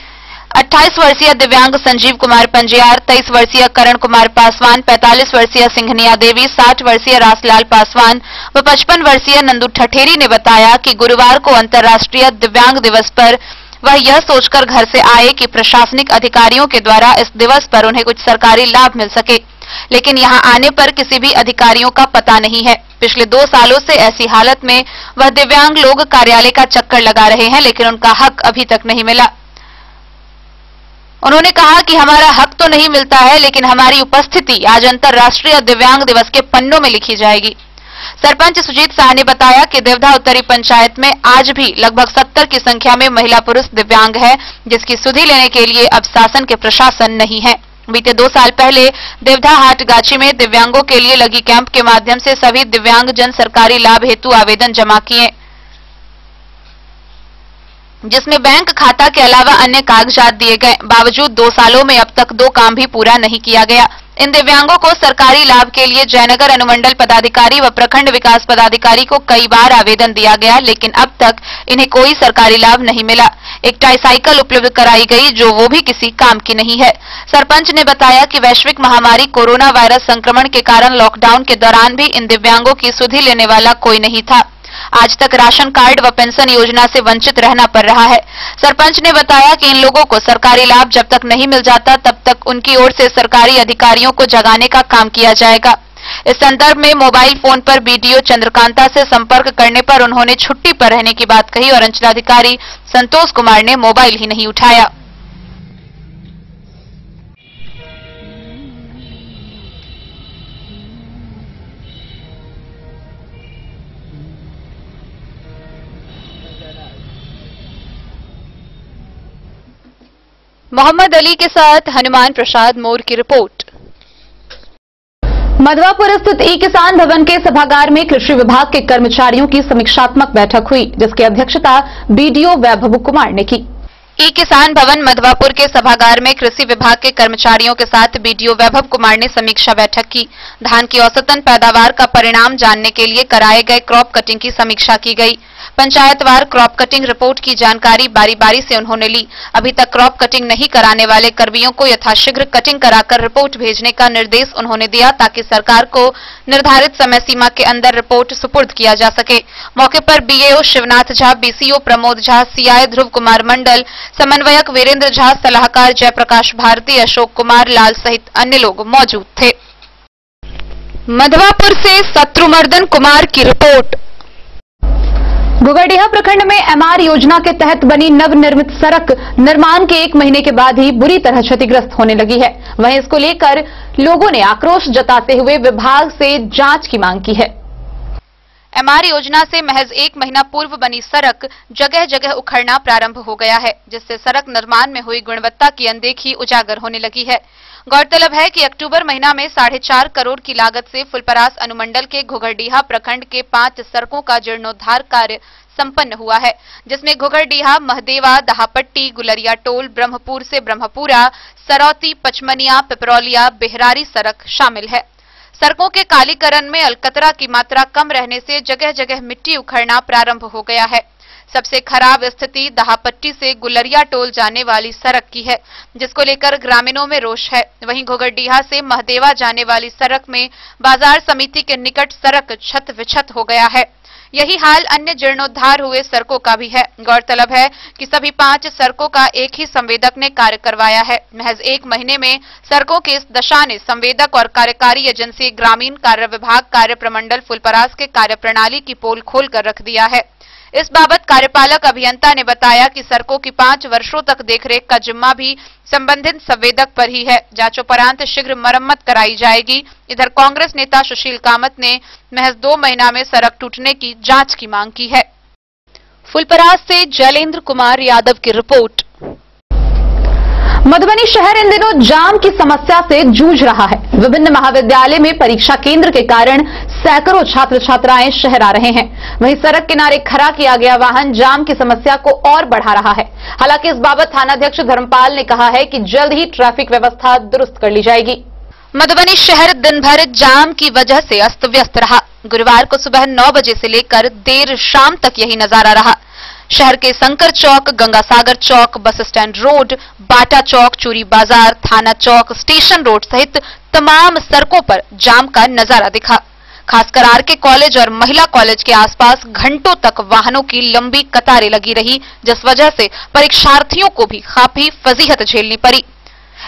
28 वर्षीय दिव्यांग संजीव कुमार पंजियार, 23 वर्षीय करण कुमार पासवान, 45 वर्षीय सिंघनिया देवी, 60 वर्षीय रासलाल पासवान व 55 वर्षीय नंदू ठठेरी ने बताया कि गुरुवार को अंतर्राष्ट्रीय दिव्यांग दिवस पर वह यह सोचकर घर से आए कि प्रशासनिक अधिकारियों के द्वारा इस दिवस पर उन्हें कुछ सरकारी लाभ मिल सके, लेकिन यहां आने पर किसी भी अधिकारियों का पता नहीं है। पिछले 2 सालों से ऐसी हालत में वह दिव्यांग लोग कार्यालय का चक्कर लगा रहे हैं, लेकिन उनका हक अभी तक नहीं मिला। उन्होंने कहा कि हमारा हक तो नहीं मिलता है, लेकिन हमारी उपस्थिति आज अंतर्राष्ट्रीय दिव्यांग दिवस के पन्नों में लिखी जाएगी। सरपंच सुजीत शाह ने बताया कि देवधा उत्तरी पंचायत में आज भी लगभग 70 की संख्या में महिला पुरुष दिव्यांग है, जिसकी सुधि लेने के लिए अब शासन के प्रशासन नहीं है। बीते 2 साल पहले देवधा हाट गाछी में दिव्यांगों के लिए लगी कैंप के माध्यम से सभी दिव्यांग जन सरकारी लाभ हेतु आवेदन जमा किए, जिसमें बैंक खाता के अलावा अन्य कागजात दिए गए। बावजूद 2 सालों में अब तक 2 काम भी पूरा नहीं किया गया। इन दिव्यांगों को सरकारी लाभ के लिए जयनगर अनुमंडल पदाधिकारी व प्रखंड विकास पदाधिकारी को कई बार आवेदन दिया गया, लेकिन अब तक इन्हें कोई सरकारी लाभ नहीं मिला। एक ट्राईसाइकिल उपलब्ध कराई गई, जो वो भी किसी काम की नहीं है। सरपंच ने बताया कि वैश्विक महामारी कोरोना वायरस संक्रमण के कारण लॉकडाउन के दौरान भी इन दिव्यांगों की सुधि लेने वाला कोई नहीं था। आज तक राशन कार्ड व पेंशन योजना से वंचित रहना पड़ रहा है। सरपंच ने बताया कि इन लोगों को सरकारी लाभ जब तक नहीं मिल जाता, तब तक उनकी ओर से सरकारी अधिकारियों को जगाने का काम किया जाएगा। इस संदर्भ में मोबाइल फोन पर बीडीओ चंद्रकांता से संपर्क करने पर उन्होंने छुट्टी पर रहने की बात कही और अंचलाधिकारी संतोष कुमार ने मोबाइल ही नहीं उठाया। मोहम्मद अली के साथ हनुमान प्रसाद मोर की रिपोर्ट। मधवापुर स्थित ई किसान भवन के सभागार में कृषि विभाग के कर्मचारियों की समीक्षात्मक बैठक हुई, जिसकी अध्यक्षता बीडीओ वैभव कुमार ने की। ई किसान भवन मधवापुर के सभागार में कृषि विभाग के कर्मचारियों के साथ बीडीओ वैभव कुमार ने समीक्षा बैठक की। धान की औसतन पैदावार का परिणाम जानने के लिए कराए गए क्रॉप कटिंग की समीक्षा की गई। पंचायतवार क्रॉप कटिंग रिपोर्ट की जानकारी बारी बारी से उन्होंने ली। अभी तक क्रॉप कटिंग नहीं कराने वाले कर्मियों को यथाशीघ्र कटिंग कराकर रिपोर्ट भेजने का निर्देश उन्होंने दिया, ताकि सरकार को निर्धारित समय सीमा के अंदर रिपोर्ट सुपुर्द किया जा सके। मौके पर BAO Shivnath Jha, BCO Pramod Jha, CI Dhruv Kumar Mandal, समन्वयक वीरेंद्र झा, सलाहकार जयप्रकाश भारती, अशोक कुमार लाल सहित अन्य लोग मौजूद थे। मधवापुर से शत्रुमर्दन कुमार की रिपोर्ट। घुघड़िया प्रखंड में एमआर योजना के तहत बनी नवनिर्मित सड़क निर्माण के 1 महीने के बाद ही बुरी तरह क्षतिग्रस्त होने लगी है। वहीं इसको लेकर लोगों ने आक्रोश जताते हुए विभाग से जांच की मांग की है। एमआर योजना से महज 1 महीना पूर्व बनी सड़क जगह जगह उखड़ना प्रारंभ हो गया है, जिससे सड़क निर्माण में हुई गुणवत्ता की अनदेखी उजागर होने लगी है। गौरतलब है कि अक्टूबर महीना में 4.5 करोड़ की लागत से फुलपरास अनुमंडल के घुघड़ीहा प्रखंड के 5 सड़कों का जीर्णोद्धार कार्य संपन्न हुआ है, जिसमें घुघड़ीहा, महदेवा, दहापट्टी, गुलरिया टोल, ब्रह्मपुर से ब्रह्मपुरा, सरौती, पचमनिया, पिपरौलिया, बेहरारी सड़क शामिल है। सड़कों के कालीकरण में अलकतरा की मात्रा कम रहने से जगह जगह मिट्टी उखड़ना प्रारंभ हो गया है। सबसे खराब स्थिति दहापट्टी से गुलरिया टोल जाने वाली सड़क की है, जिसको लेकर ग्रामीणों में रोष है। वहीं घुघड़ीहा से महदेवा जाने वाली सड़क में बाजार समिति के निकट सड़क छत विछत हो गया है। यही हाल अन्य जीर्णोद्धार हुए सड़कों का भी है। गौरतलब है कि सभी 5 सड़कों का एक ही संवेदक ने कार्य करवाया है। महज 1 महीने में सड़कों की इस दशा ने संवेदक और कार्यकारी एजेंसी ग्रामीण कार्य विभाग कार्य प्रमंडल फुलपरास के कार्य प्रणाली की पोल खोलकर रख दिया है। इस बाबत कार्यपालक अभियंता ने बताया कि सड़कों की 5 वर्षों तक देखरेख का जिम्मा भी संबंधित संवेदक पर ही है। जांचोपरांत शीघ्र मरम्मत कराई जाएगी। इधर कांग्रेस नेता सुशील कामत ने महज 2 महीना में सड़क टूटने की जांच की मांग की है। फुलपरास से जैलेंद्र कुमार यादव की रिपोर्ट। मधुबनी शहर इन दिनों जाम की समस्या से जूझ रहा है। विभिन्न महाविद्यालय में परीक्षा केंद्र के कारण सैकड़ों छात्र छात्राएं शहर आ रहे हैं। वहीं सड़क किनारे खड़ा किया गया वाहन जाम की समस्या को और बढ़ा रहा है। हालांकि इस बाबत थानाध्यक्ष धर्मपाल ने कहा है कि जल्द ही ट्रैफिक व्यवस्था दुरुस्त कर ली जाएगी। मधुबनी शहर दिन भर जाम की वजह से अस्त व्यस्त रहा। गुरुवार को सुबह 9 बजे से लेकर देर शाम तक यही नजारा रहा। शहर के शंकर चौक, गंगा सागर चौक, बस स्टैंड रोड, बाटा चौक, चूरी बाजार, थाना चौक, स्टेशन रोड सहित तमाम सड़कों पर जाम का नजारा दिखा। खासकर आरके कॉलेज और महिला कॉलेज के आसपास घंटों तक वाहनों की लंबी कतारें लगी रही, जिस वजह से परीक्षार्थियों को भी काफी फजीहत झेलनी पड़ी।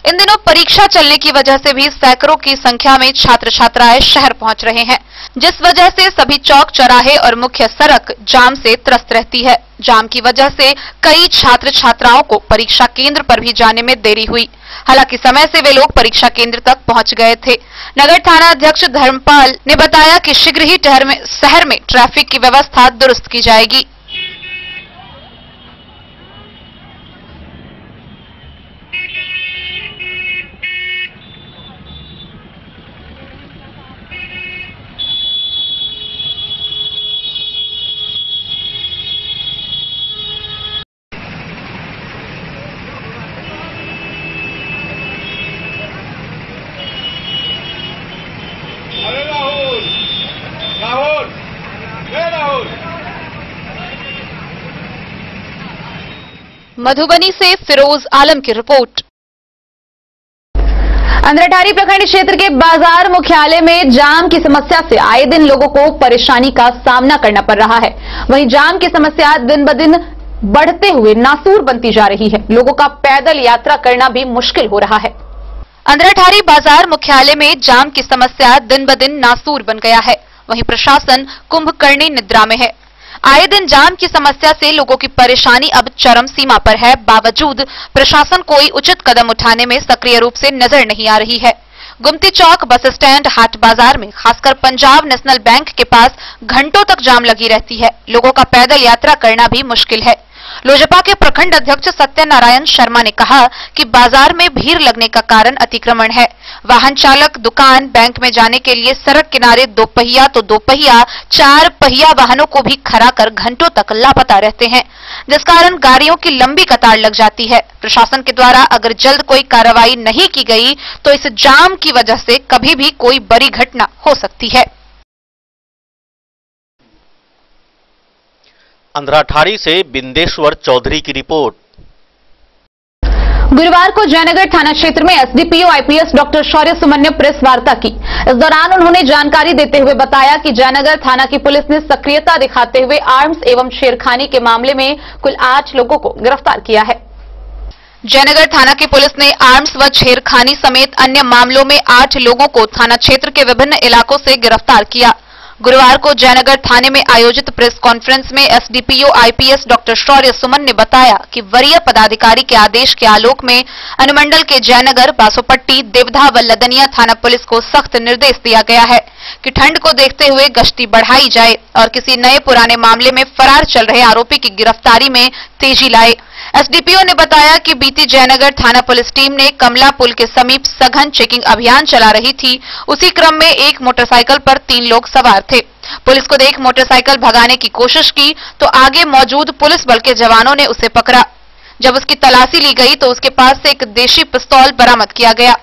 इन दिनों परीक्षा चलने की वजह से भी सैकड़ों की संख्या में छात्र छात्राएं शहर पहुंच रहे हैं, जिस वजह से सभी चौक चौराहे और मुख्य सड़क जाम से त्रस्त रहती है। जाम की वजह से कई छात्र छात्राओं को परीक्षा केंद्र पर भी जाने में देरी हुई। हालांकि समय से वे लोग परीक्षा केंद्र तक पहुंच गए थे। नगर थाना अध्यक्ष धर्मपाल ने बताया कि शीघ्र ही शहर में ट्रैफिक की व्यवस्था दुरुस्त की जाएगी। मधुबनी से फिरोज आलम की रिपोर्ट। अंधराठारी प्रखंड क्षेत्र के बाजार मुख्यालय में जाम की समस्या से आए दिन लोगों को परेशानी का सामना करना पड़ रहा है। वहीं जाम की समस्या दिन ब दिन बढ़ते हुए नासूर बनती जा रही है। लोगों का पैदल यात्रा करना भी मुश्किल हो रहा है। अंधराठारी बाजार मुख्यालय में जाम की समस्या दिन ब दिन नासूर बन गया है। वहीं प्रशासन कुंभकर्णी निद्रा में है। आए दिन जाम की समस्या से लोगों की परेशानी अब चरम सीमा पर है। बावजूद प्रशासन कोई उचित कदम उठाने में सक्रिय रूप से नजर नहीं आ रही है। गुमती चौक, बस स्टैंड, हाट बाजार में खासकर पंजाब नेशनल बैंक के पास घंटों तक जाम लगी रहती है। लोगों का पैदल यात्रा करना भी मुश्किल है। लोजपा के प्रखंड अध्यक्ष सत्यनारायण शर्मा ने कहा कि बाजार में भीड़ लगने का कारण अतिक्रमण है। वाहन चालक दुकान, बैंक में जाने के लिए सड़क किनारे 2 पहिया तो 2 पहिया, 4 पहिया वाहनों को भी खड़ा कर घंटों तक लापता रहते हैं, जिस कारण गाड़ियों की लंबी कतार लग जाती है। प्रशासन के द्वारा अगर जल्द कोई कार्रवाई नहीं की गई तो इस जाम की वजह से कभी भी कोई बड़ी घटना हो सकती है। अंधराठारी से बिंदेश्वर चौधरी की रिपोर्ट। गुरुवार को जयनगर थाना क्षेत्र में एसडीपीओ आईपीएस डॉक्टर शौर्य सुमन ने प्रेस वार्ता की। इस दौरान उन्होंने जानकारी देते हुए बताया कि जयनगर थाना की पुलिस ने सक्रियता दिखाते हुए आर्म्स एवं छेड़खानी के मामले में कुल 8 लोगों को गिरफ्तार किया है। जयनगर थाना की पुलिस ने आर्म्स व छेड़खानी समेत अन्य मामलों में 8 लोगों को थाना क्षेत्र के विभिन्न इलाकों से गिरफ्तार किया। गुरुवार को जयनगर थाने में आयोजित प्रेस कॉन्फ्रेंस में एसडीपीओ आईपीएस डॉक्टर शौर्य सुमन ने बताया कि वरीय पदाधिकारी के आदेश के आलोक में अनुमंडल के जयनगर, बासोपट्टी, देवधा व लदनिया थाना पुलिस को सख्त निर्देश दिया गया है कि ठंड को देखते हुए गश्ती बढ़ाई जाए और किसी नए पुराने मामले में फरार चल रहे आरोपी की गिरफ्तारी में तेजी लाए। एसडीपीओ ने बताया कि बीती जयनगर थाना पुलिस टीम ने कमला पुल के समीप सघन चेकिंग अभियान चला रही थी। उसी क्रम में एक मोटरसाइकिल पर 3 लोग सवार थे। पुलिस को देख मोटरसाइकिल भगाने की कोशिश की तो आगे मौजूद पुलिस बल के जवानों ने उसे पकड़ा। जब उसकी तलाशी ली गई तो उसके पास से एक देशी पिस्तौल बरामद किया गया।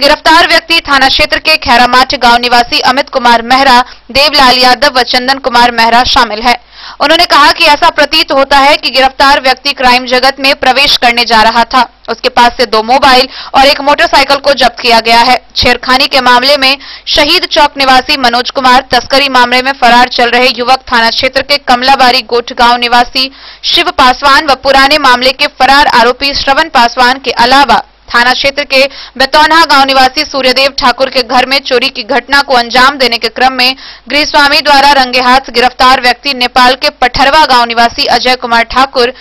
गिरफ्तार व्यक्ति थाना क्षेत्र के खैरामाट गांव निवासी अमित कुमार मेहरा, देवलाल यादव व चंदन कुमार मेहरा शामिल है। उन्होंने कहा कि ऐसा प्रतीत होता है कि गिरफ्तार व्यक्ति क्राइम जगत में प्रवेश करने जा रहा था। उसके पास से 2 मोबाइल और एक मोटरसाइकिल को जब्त किया गया है। छेड़खानी के मामले में शहीद चौक निवासी मनोज कुमार, तस्करी मामले में फरार चल रहे युवक थाना क्षेत्र के कमलाबारी गोठ गांव निवासी शिव पासवान व पुराने मामले के फरार आरोपी श्रवण पासवान के अलावा थाना क्षेत्र के बेतौन्हा गांव निवासी सूर्यदेव ठाकुर के घर में चोरी की घटना को अंजाम देने के क्रम में गृहस्वामी द्वारा रंगे हाथ गिरफ्तार व्यक्ति नेपाल के पठरवा गांव निवासी अजय कुमार ठाकुर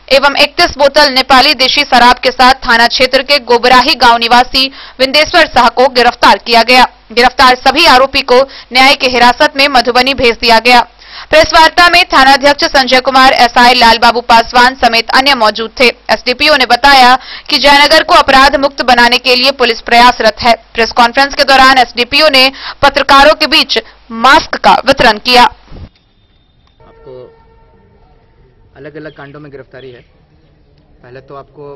एवं 31 बोतल नेपाली देशी शराब के साथ थाना क्षेत्र के गोबराही गांव निवासी विंदेश्वर शाह को गिरफ्तार किया गया। गिरफ्तार सभी आरोपी को न्यायिक हिरासत में मधुबनी भेज दिया गया। प्रेस वार्ता में थानाध्यक्ष संजय कुमार, एसआई लाल बाबू पासवान समेत अन्य मौजूद थे। एसडीपीओ ने बताया कि जयनगर को अपराध मुक्त बनाने के लिए पुलिस प्रयासरत है। प्रेस कॉन्फ्रेंस के दौरान एसडीपीओ ने पत्रकारों के बीच मास्क का वितरण किया। आपको अलग अलग कांडों में गिरफ्तारी है। पहले तो आपको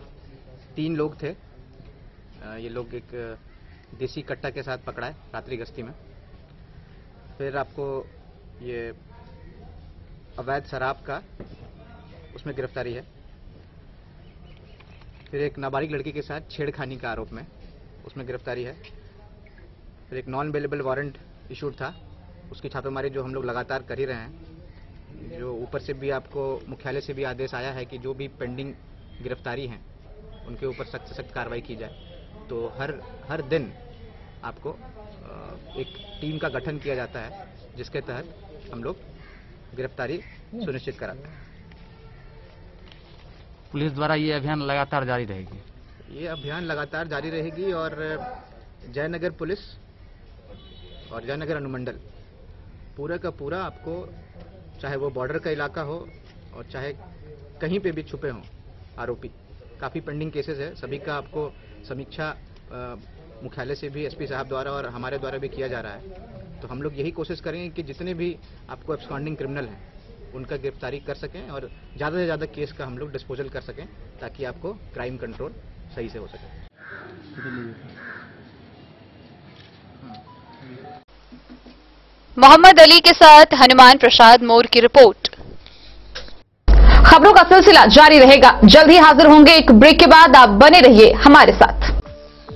3 लोग थे, ये लोग एक देसी कट्टा के साथ पकड़ा है रात्रि गश्ती में। फिर आपको ये अवैध शराब का उसमें गिरफ्तारी है। फिर एक नाबालिग लड़की के साथ छेड़खानी का आरोप में उसमें गिरफ्तारी है। फिर एक नॉन अवेलेबल वारंट इशूड था, उसकी छापेमारी जो हम लोग लगातार कर ही रहे हैं। जो ऊपर से भी आपको मुख्यालय से भी आदेश आया है कि जो भी पेंडिंग गिरफ्तारी हैं उनके ऊपर सख्त से सख्त कार्रवाई की जाए। तो हर दिन आपको एक टीम का गठन किया जाता है जिसके तहत हम लोग गिरफ्तारी सुनिश्चित कराते हैं। पुलिस द्वारा ये अभियान लगातार जारी रहेगी? ये अभियान लगातार जारी रहेगी और जयनगर पुलिस और जयनगर अनुमंडल पूरा का पूरा आपको, चाहे वो बॉर्डर का इलाका हो और चाहे कहीं पे भी छुपे हों आरोपी, काफ़ी पेंडिंग केसेस है, सभी का आपको समीक्षा मुख्यालय से भी एसपी साहब द्वारा और हमारे द्वारा भी किया जा रहा है। तो हम लोग यही कोशिश करेंगे कि जितने भी आपको एब्सकॉन्डिंग क्रिमिनल हैं उनका गिरफ्तारी कर सकें और ज़्यादा से ज़्यादा केस का हम लोग डिस्पोजल कर सकें ताकि आपको क्राइम कंट्रोल सही से हो सके। मोहम्मद अली के साथ हनुमान प्रसाद मोर की रिपोर्ट। खबरों का सिलसिला जारी रहेगा, जल्द ही हाजिर होंगे एक ब्रेक के बाद। आप बने रहिए हमारे साथ।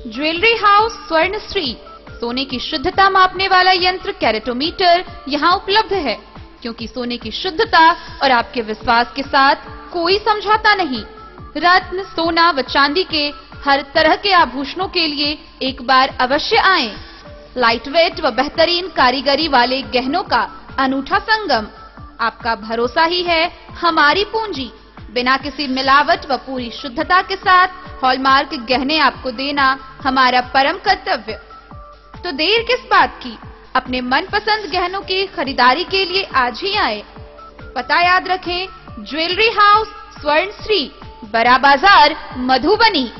ज्वेलरी हाउस स्वर्णश्री, सोने की शुद्धता मापने वाला यंत्र कैरेटोमीटर यहाँ उपलब्ध है, क्योंकि सोने की शुद्धता और आपके विश्वास के साथ कोई समझौता नहीं। रत्न, सोना व चांदी के हर तरह के आभूषणों के लिए एक बार अवश्य आएं। लाइट वेट व बेहतरीन कारीगरी वाले गहनों का अनूठा संगम, आपका भरोसा ही है हमारी पूंजी। बिना किसी मिलावट व पूरी शुद्धता के साथ हॉलमार्क गहने आपको देना हमारा परम कर्तव्य। तो देर किस बात की, अपने मनपसंद गहनों की खरीदारी के लिए आज ही आए। पता याद रखें, ज्वेलरी हाउस स्वर्णश्री, बड़ा बाजार, मधुबनी।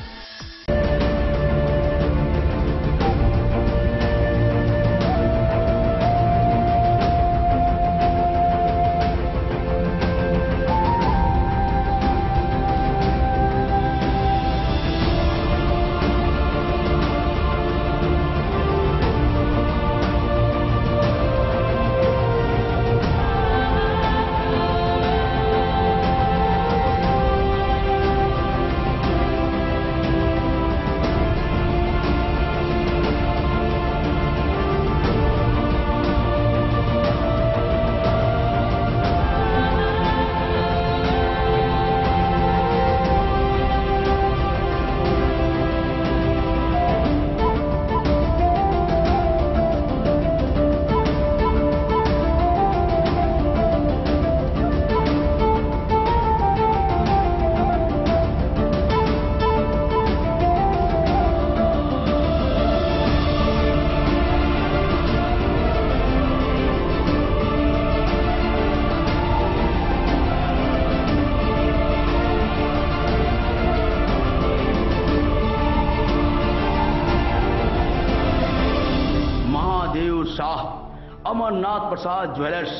अमरनाथ प्रसाद ज्वेलर्स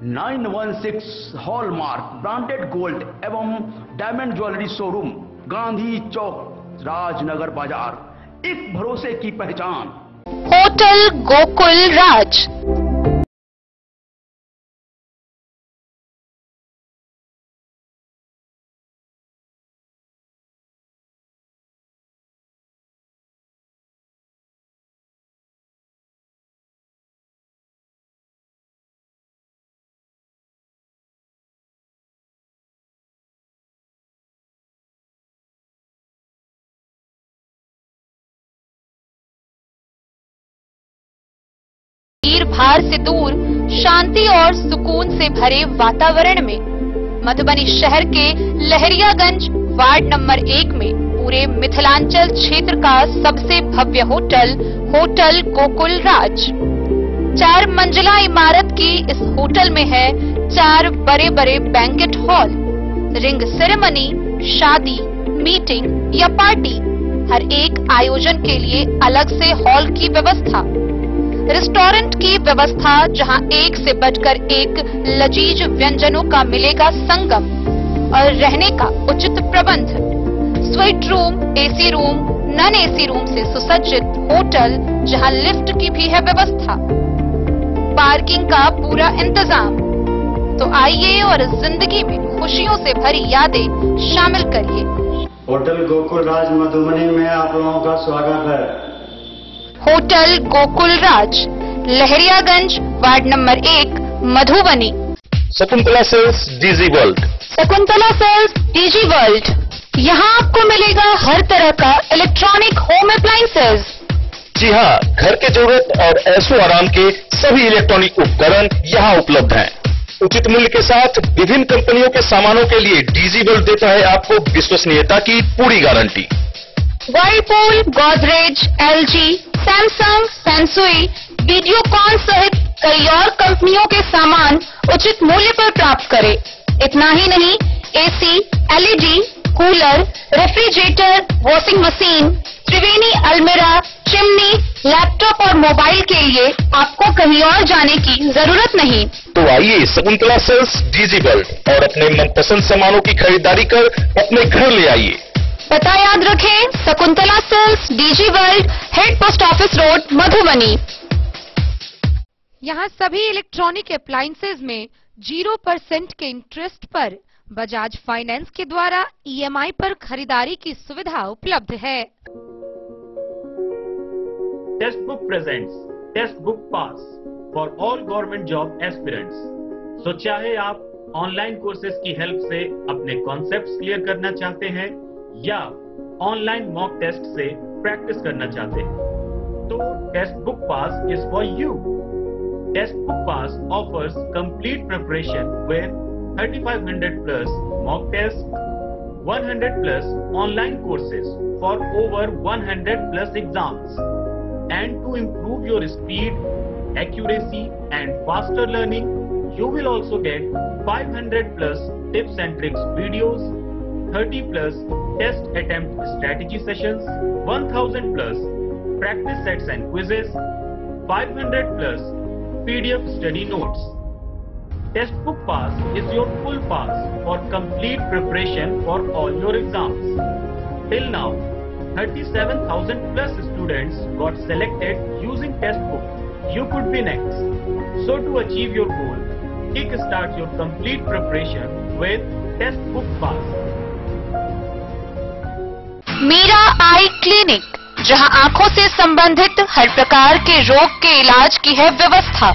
916 हॉलमार्क ब्रांडेड गोल्ड एवं डायमंड ज्वेलरी शोरूम, गांधी चौक, राजनगर बाजार, एक भरोसे की पहचान। होटल गोकुल राज। भार से दूर, शांति और सुकून से भरे वातावरण में मधुबनी शहर के लहरियागंज वार्ड नंबर 1 में पूरे मिथिलांचल क्षेत्र का सबसे भव्य होटल, होटल गोकुल राज। 4 मंजिला इमारत की इस होटल में है 4 बड़े बड़े बैंकेट हॉल, रिंग सेरेमनी, शादी, मीटिंग या पार्टी, हर एक आयोजन के लिए अलग से हॉल की व्यवस्था, रेस्टोरेंट की व्यवस्था जहां एक से बढ़कर एक लजीज व्यंजनों का मिलेगा संगम, और रहने का उचित प्रबंध, suite room, AC room, non AC room से सुसज्जित होटल जहां लिफ्ट की भी है व्यवस्था, पार्किंग का पूरा इंतजाम। तो आइए और जिंदगी में खुशियों से भरी यादें शामिल करिए। होटल गोकुल राज मधुबनी में आप लोगों का स्वागत है। Hotel Gokul Raj, Lahariaganj, ward number 1, Madhubani. Shakuntala sales DG world. Shakuntala sales DG world, यहाँ आपको मिलेगा हर तरह का इलेक्ट्रॉनिक होम अप्लायंसेज। जी हाँ, घर के जरूरत और ऐशो आराम के सभी इलेक्ट्रॉनिक उपकरण यहाँ उपलब्ध हैं। उचित मूल्य के साथ विभिन्न कंपनियों के सामानों के लिए डीजी वर्ल्ड देता है आपको विश्वसनीयता की पूरी guarantee. Whirlpool, Godrej, LG, Samsung, Sansui, Videocon सहित कई और कंपनियों के सामान उचित मूल्य पर प्राप्त करें। इतना ही नहीं, AC, LED, cooler, refrigerator, washing machine, Triveni अलमीरा, चिमनी, लैपटॉप और मोबाइल के लिए आपको कहीं और जाने की जरूरत नहीं। तो आइए शकुंतला सेल्स डीजी वर्ल्ड और अपने मनपसंद सामानों की खरीदारी कर अपने घर ले आइए। पता याद रखें, Shakuntala sales DG world, head post office road, Madhubani. यहाँ सभी इलेक्ट्रॉनिक अप्लायंसेज में 0% के इंटरेस्ट पर बजाज फाइनेंस के द्वारा ईएमआई पर खरीदारी की सुविधा उपलब्ध है। Test book presents test book pass for all government job aspirants. So चाहे आप ऑनलाइन कोर्सेज की हेल्प से अपने कॉन्सेप्ट्स क्लियर करना चाहते हैं या ऑनलाइन मॉक टेस्ट से प्रैक्टिस करना चाहते हैं, तो test book pass is for you. Test book pass offers complete preparation with 3500 plus mock tests, 100 plus online courses for over 100 plus exams. And to improve your speed, accuracy and faster learning, you will also get 500 plus tips and tricks videos, 30 plus test attempt strategy sessions, 1000 plus practice sets and quizzes, 500 plus PDF study notes. Textbook Pass is your full pass for complete preparation for all your exams. Till now, 37,000 plus students got selected using Textbook. You could be next. So to achieve your goal, kickstart your complete preparation with Textbook Pass. Meera eye clinic, जहां आंखों से संबंधित हर प्रकार के रोग के इलाज की है व्यवस्था।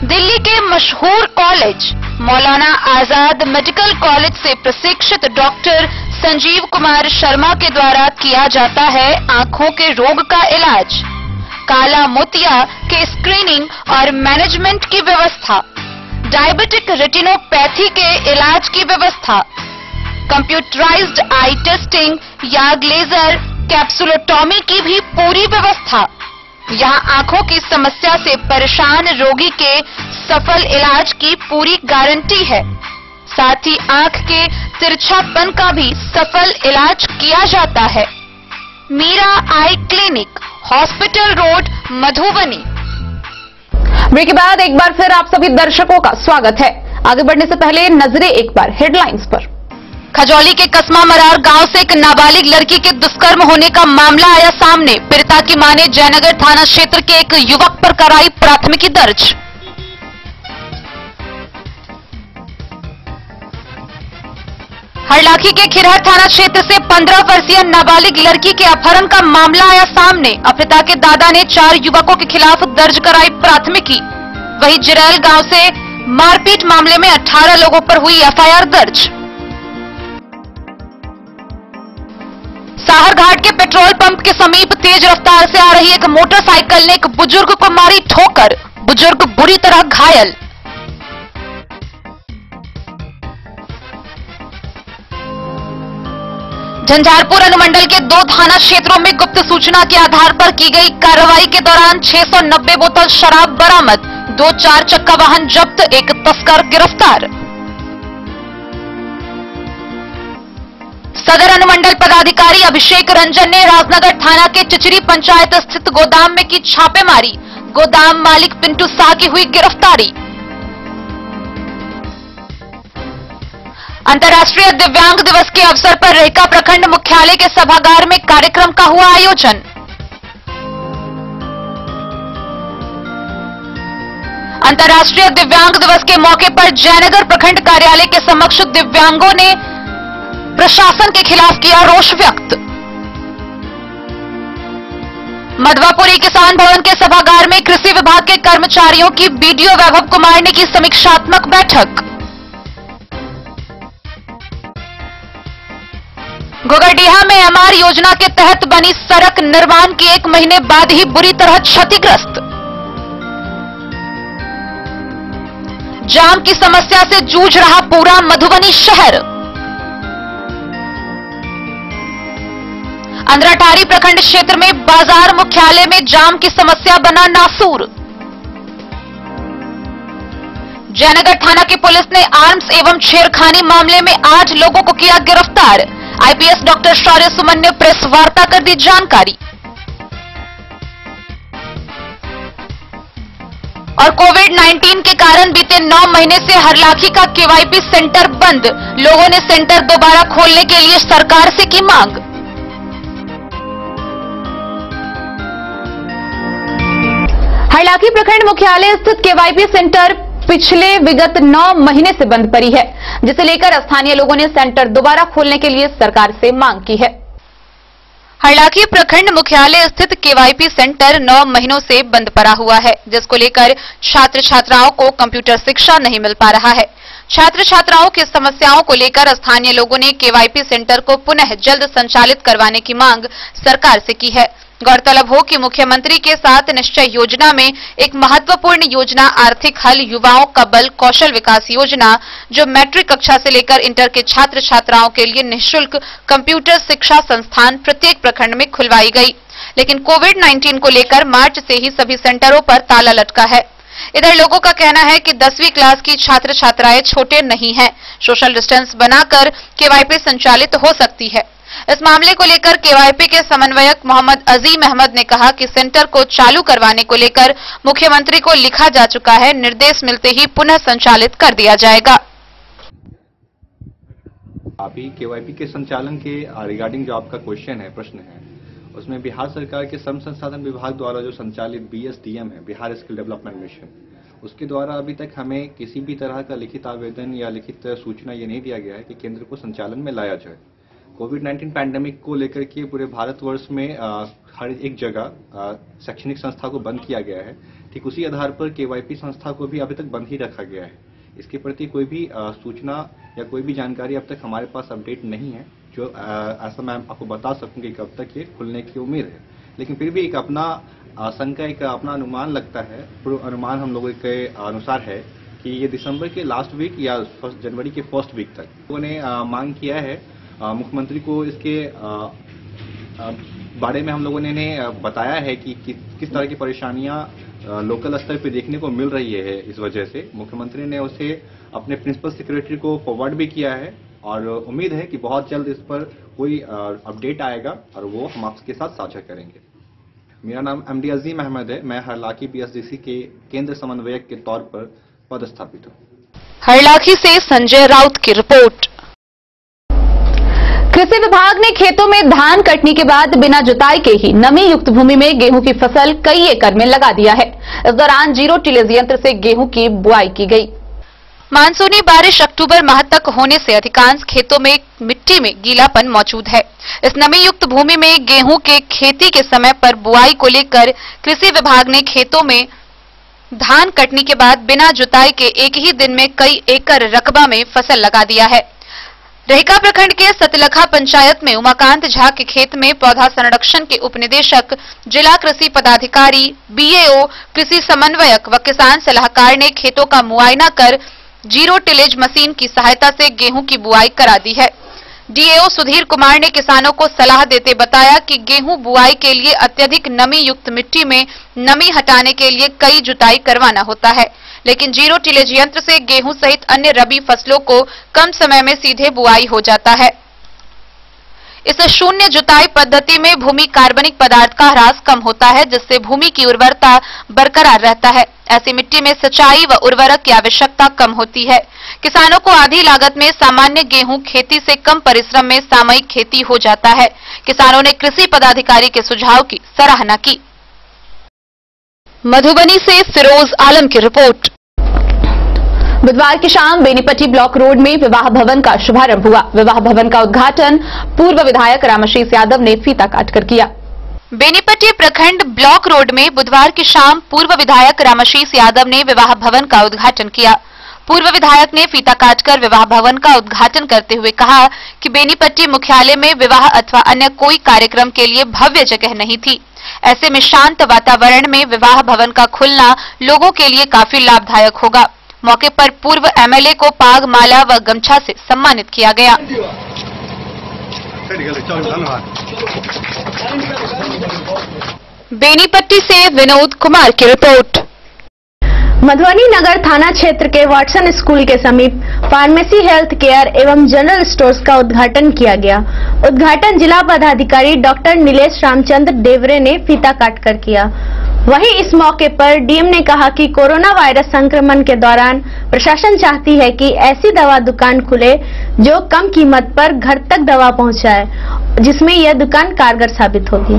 दिल्ली के मशहूर college Maulana Azad medical college से प्रशिक्षित डॉक्टर संजीव कुमार शर्मा के द्वारा किया जाता है आंखों के रोग का इलाज, काला मोतिया के स्क्रीनिंग और मैनेजमेंट की व्यवस्था, डायबिटिक रेटिनोपैथी के इलाज की व्यवस्था, कंप्यूटराइज्ड आई टेस्टिंग या लेजर कैप्सुलोटॉमी की भी पूरी व्यवस्था। यहाँ आंखों की समस्या से परेशान रोगी के सफल इलाज की पूरी गारंटी है। साथ ही आंख के तिरछापन का भी सफल इलाज किया जाता है। Meera eye clinic, hospital road, Madhubani. Break के बाद एक बार फिर आप सभी दर्शकों का स्वागत है। आगे बढ़ने से पहले नजरें एक बार हेडलाइंस पर। खजौली के कस्मा मरार गांव से एक नाबालिग लड़की के दुष्कर्म होने का मामला आया सामने। पीड़िता की मां ने जयनगर थाना क्षेत्र के एक युवक पर कराई प्राथमिकी दर्ज। हरलाखी के खिरहर थाना क्षेत्र से 15 वर्षीय नाबालिग लड़की के अपहरण का मामला आया सामने। अपहृता के दादा ने 4 युवकों के खिलाफ दर्ज कराई प्राथमिकी। वहीं जिरैल गांव से मारपीट मामले में 18 लोगों पर हुई एफआईआर दर्ज। साहरघाट के पेट्रोल पंप के समीप तेज रफ्तार से आ रही एक मोटरसाइकिल ने एक बुजुर्ग को मारी ठोकर, बुजुर्ग बुरी तरह घायल। झंझारपुर अनुमंडल के 2 थाना क्षेत्रों में गुप्त सूचना के आधार पर की गई कार्रवाई के दौरान 690 बोतल शराब बरामद। 2 4 चक्का वाहन जब्त, एक तस्कर गिरफ्तार। सदर अनुमंडल पदाधिकारी अभिषेक रंजन ने राजनगर थाना के चिचरी पंचायत स्थित गोदाम में की छापेमारी, गोदाम मालिक पिंटू शाह की हुई गिरफ्तारी। अंतर्राष्ट्रीय दिव्यांग दिवस के अवसर पर रेहका प्रखंड मुख्यालय के सभागार में कार्यक्रम का हुआ आयोजन। अंतर्राष्ट्रीय दिव्यांग दिवस के मौके पर जयनगर प्रखंड कार्यालय के समक्ष दिव्यांगों ने प्रशासन के खिलाफ किया रोष व्यक्त। मधवापुरी किसान भवन के सभागार में कृषि विभाग के कर्मचारियों की बीडीओ वैभव कुमार ने की समीक्षात्मक बैठक। गोगरडीहा में एमआर योजना के तहत बनी सड़क निर्माण के 1 महीने बाद ही बुरी तरह क्षतिग्रस्त। जाम की समस्या से जूझ रहा पूरा मधुबनी शहर। अंद्राटारी प्रखंड क्षेत्र में बाजार मुख्यालय में जाम की समस्या बना नासूर। जयनगर थाना की पुलिस ने आर्म्स एवं छेड़खानी मामले में 8 लोगों को किया गिरफ्तार। आईपीएस डॉक्टर शौर्य सुमन ने प्रेस वार्ता कर दी जानकारी। और कोविड-19 के कारण बीते 9 महीने से हरलाखी का केवाईपी सेंटर बंद, लोगों ने सेंटर दोबारा खोलने के लिए सरकार से की मांग। हरलाखी प्रखंड मुख्यालय स्थित केवाईपी सेंटर पिछले विगत 9 महीने से बंद पड़ी है, जिसे लेकर स्थानीय लोगों ने सेंटर दोबारा खोलने के लिए सरकार से मांग की है। हरलाखी प्रखंड मुख्यालय स्थित केवाईपी सेंटर 9 महीनों से बंद पड़ा हुआ है, जिसको लेकर छात्र छात्राओं को कंप्यूटर शिक्षा नहीं मिल पा रहा है। छात्र छात्राओं की समस्याओं को लेकर स्थानीय लोगों ने केवाईपी सेंटर को पुनः जल्द संचालित करवाने की मांग सरकार से की है। गौरतलब हो कि मुख्यमंत्री के साथ निश्चय योजना में एक महत्वपूर्ण योजना आर्थिक हल युवाओं का बल कौशल विकास योजना, जो मैट्रिक कक्षा से लेकर इंटर के छात्र छात्राओं के लिए निःशुल्क कंप्यूटर शिक्षा संस्थान प्रत्येक प्रखंड में खुलवाई गई। लेकिन कोविड-19 को लेकर मार्च से ही सभी सेंटरों पर ताला लटका है। इधर लोगों का कहना है कि 10वीं क्लास की छात्र छात्राएं छोटे नहीं हैं, सोशल डिस्टेंस बनाकर केवाईपी संचालित हो सकती है। इस मामले को लेकर केवाईपी के समन्वयक मोहम्मद अजीम अहमद ने कहा कि सेंटर को चालू करवाने को लेकर मुख्यमंत्री को लिखा जा चुका है, निर्देश मिलते ही पुनः संचालित कर दिया जाएगा। अभी केवाईपी के संचालन के रिगार्डिंग जो आपका क्वेश्चन है, प्रश्न है, उसमें बिहार सरकार के श्रम संसाधन विभाग द्वारा जो संचालित BSDM है, बिहार स्किल डेवलपमेंट मिशन, उसके द्वारा अभी तक हमें किसी भी तरह का लिखित आवेदन या लिखित सूचना ये नहीं दिया गया है कि केंद्र को संचालन में लाया जाए। कोविड-19 पैंडेमिक को लेकर के पूरे भारतवर्ष में हर एक जगह शैक्षणिक संस्था को बंद किया गया है। ठीक उसी आधार पर केवाईपी संस्था को भी अभी तक बंद ही रखा गया है। इसके प्रति कोई भी सूचना या कोई भी जानकारी अब तक हमारे पास अपडेट नहीं है, जो ऐसा मैं आपको बता सकूं कि कब तक ये खुलने की उम्मीद है। लेकिन फिर भी एक अपना आशंका, एक अपना अनुमान लगता है, अनुमान हम लोगों के अनुसार है कि ये दिसंबर के लास्ट वीक या जनवरी के फर्स्ट वीक तक लोगों ने मांग किया है मुख्यमंत्री को। इसके बारे में हम लोगों ने बताया है कि किस तरह की परेशानियां लोकल स्तर पे देखने को मिल रही है। इस वजह से मुख्यमंत्री ने उसे अपने प्रिंसिपल सेक्रेटरी को फॉरवर्ड भी किया है और उम्मीद है कि बहुत जल्द इस पर कोई अपडेट आएगा और वो हम आपके साथ साझा करेंगे। मेरा नाम MD अजीम अहमद है। मैं हरलाखी BSDC के केंद्र समन्वयक के तौर पर पदस्थापित हूँ। हरलाखी से संजय राउत की रिपोर्ट। कृषि विभाग ने खेतों में धान कटने के बाद बिना जुताई के ही नमी युक्त भूमि में गेहूं की फसल कई एकड़ में लगा दिया है। इस दौरान 0 टिलेज यंत्र से गेहूं की बुआई की गई। मानसूनी बारिश अक्टूबर माह तक होने से अधिकांश खेतों में मिट्टी में गीलापन मौजूद है। इस नमी युक्त भूमि में गेहूं के खेती के समय पर बुआई को लेकर कृषि विभाग ने खेतों में धान कटने के बाद बिना जुताई के एक ही दिन में कई एकड़ रकबा में फसल लगा दिया है। रेहका प्रखंड के सतलखा पंचायत में उमाकांत झा के खेत में पौधा संरक्षण के उपनिदेशक, जिला कृषि पदाधिकारी, BAO, कृषि समन्वयक व किसान सलाहकार ने खेतों का मुआयना कर 0 टिलेज मशीन की सहायता से गेहूं की बुआई करा दी है। डीएओ सुधीर कुमार ने किसानों को सलाह देते बताया कि गेहूं बुआई के लिए अत्यधिक नमी युक्त मिट्टी में नमी हटाने के लिए कई जुताई करवाना होता है, लेकिन जीरो टिलेज यंत्र से गेहूं सहित अन्य रबी फसलों को कम समय में सीधे बुआई हो जाता है। इस शून्य जुताई पद्धति में भूमि कार्बनिक पदार्थ का ह्रास कम होता है, जिससे भूमि की उर्वरता बरकरार रहता है। ऐसी मिट्टी में सिंचाई व उर्वरक की आवश्यकता कम होती है। किसानों को आधी लागत में सामान्य गेहूं खेती से कम परिश्रम में सामयिक खेती हो जाता है। किसानों ने कृषि पदाधिकारी के सुझाव की सराहना की। मधुबनी से फिरोज आलम की रिपोर्ट। बुधवार की शाम बेनीपट्टी ब्लॉक रोड में विवाह भवन का शुभारंभ हुआ। विवाह भवन का उद्घाटन पूर्व विधायक रामाशीष यादव ने फीता काटकर किया। बेनीपट्टी प्रखंड ब्लॉक रोड में बुधवार की शाम पूर्व विधायक रामाशीष यादव ने विवाह भवन का उद्घाटन किया। पूर्व विधायक ने फीता काटकर विवाह भवन का उद्घाटन करते हुए कहा कि बेनीपट्टी मुख्यालय में विवाह अथवा अन्य कोई कार्यक्रम के लिए भव्य जगह नहीं थी। ऐसे में शांत वातावरण में विवाह भवन का खुलना लोगों के लिए काफी लाभदायक होगा। मौके पर पूर्व एमएलए को पाग, माला व गमछा से सम्मानित किया गया। बेनीपट्टी से विनोद कुमार की रिपोर्ट। मधुबनी नगर थाना क्षेत्र के वाटसन स्कूल के समीप फार्मेसी, हेल्थ केयर एवं जनरल स्टोर्स का उद्घाटन किया गया। उद्घाटन जिला पदाधिकारी डॉक्टर नीलेश रामचंद्र देवरे ने फीता काटकर किया। वहीं इस मौके पर डीएम ने कहा कि कोरोना वायरस संक्रमण के दौरान प्रशासन चाहती है कि ऐसी दवा दुकान खुले जो कम कीमत पर घर तक दवा पहुंचाए, जिसमें यह दुकान कारगर साबित होगी।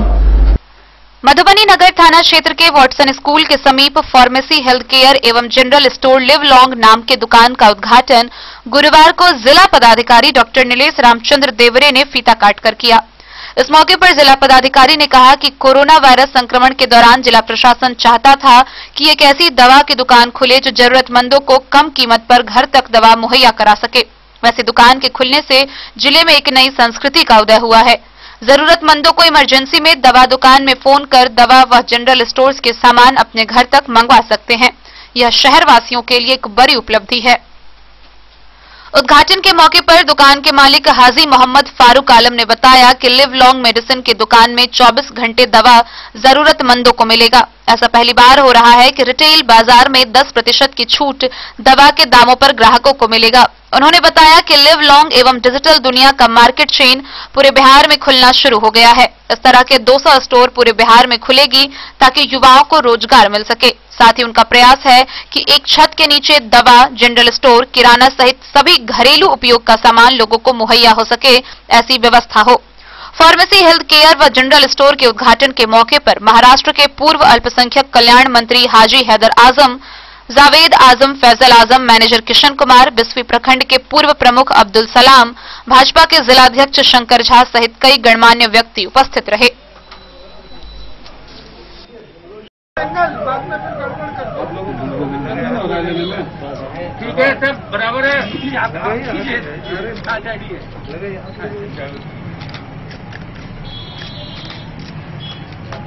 मधुबनी नगर थाना क्षेत्र के वाटसन स्कूल के समीप फार्मेसी, हेल्थ केयर एवं जनरल स्टोर लिव लॉन्ग नाम के दुकान का उद्घाटन गुरुवार को जिला पदाधिकारी डॉक्टर नीलेश रामचंद्र देवरे ने फीता काटकर किया। इस मौके पर जिला पदाधिकारी ने कहा कि कोरोना वायरस संक्रमण के दौरान जिला प्रशासन चाहता था कि एक ऐसी दवा की दुकान खुले जो जरूरतमंदों को कम कीमत पर घर तक दवा मुहैया करा सके। वैसे दुकान के खुलने से जिले में एक नई संस्कृति का उदय हुआ है। जरूरतमंदों को इमरजेंसी में दवा दुकान में फोन कर दवा व जनरल स्टोर्स के सामान अपने घर तक मंगवा सकते हैं। यह शहर वासियों के लिए एक बड़ी उपलब्धि है। उद्घाटन के मौके पर दुकान के मालिक हाजी मोहम्मद फारूक आलम ने बताया कि लिव लॉन्ग मेडिसिन की दुकान में 24 घंटे दवा जरूरतमंदों को मिलेगा। ऐसा पहली बार हो रहा है कि रिटेल बाजार में 10% की छूट दवा के दामों पर ग्राहकों को मिलेगा। उन्होंने बताया कि लिव लॉन्ग एवं डिजिटल दुनिया का मार्केट चेन पूरे बिहार में खुलना शुरू हो गया है। इस तरह के 200 स्टोर पूरे बिहार में खुलेगी ताकि युवाओं को रोजगार मिल सके। साथ ही उनका प्रयास है कि एक छत के नीचे दवा, जनरल स्टोर, किराना सहित सभी घरेलू उपयोग का सामान लोगों को मुहैया हो सके, ऐसी व्यवस्था हो। फार्मेसी, हेल्थ केयर व जनरल स्टोर के उद्घाटन के मौके पर महाराष्ट्र के पूर्व अल्पसंख्यक कल्याण मंत्री हाजी हैदर आजम, जावेद आजम, फैजल आजम, मैनेजर किशन कुमार, बिस्वी प्रखंड के पूर्व प्रमुख अब्दुल सलाम, भाजपा के जिलाध्यक्ष शंकर झा सहित कई गणमान्य व्यक्ति उपस्थित रहे। ठीक है सर, बराबर है।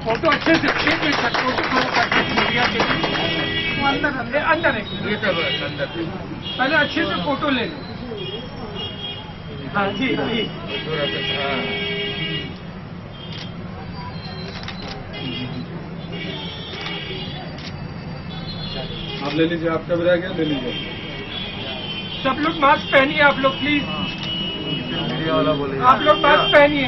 फोटो अच्छे से मीडिया के अंदर पहले अच्छे से फोटो ले लो। हाँ जी जी, आप ले लीजिए, आपका भी रह गया, ले लीजिए। सब लोग मास्क पहनिए, आप लोग प्लीज, मीडिया वाला बोले, आप लोग मास्क पहनिए।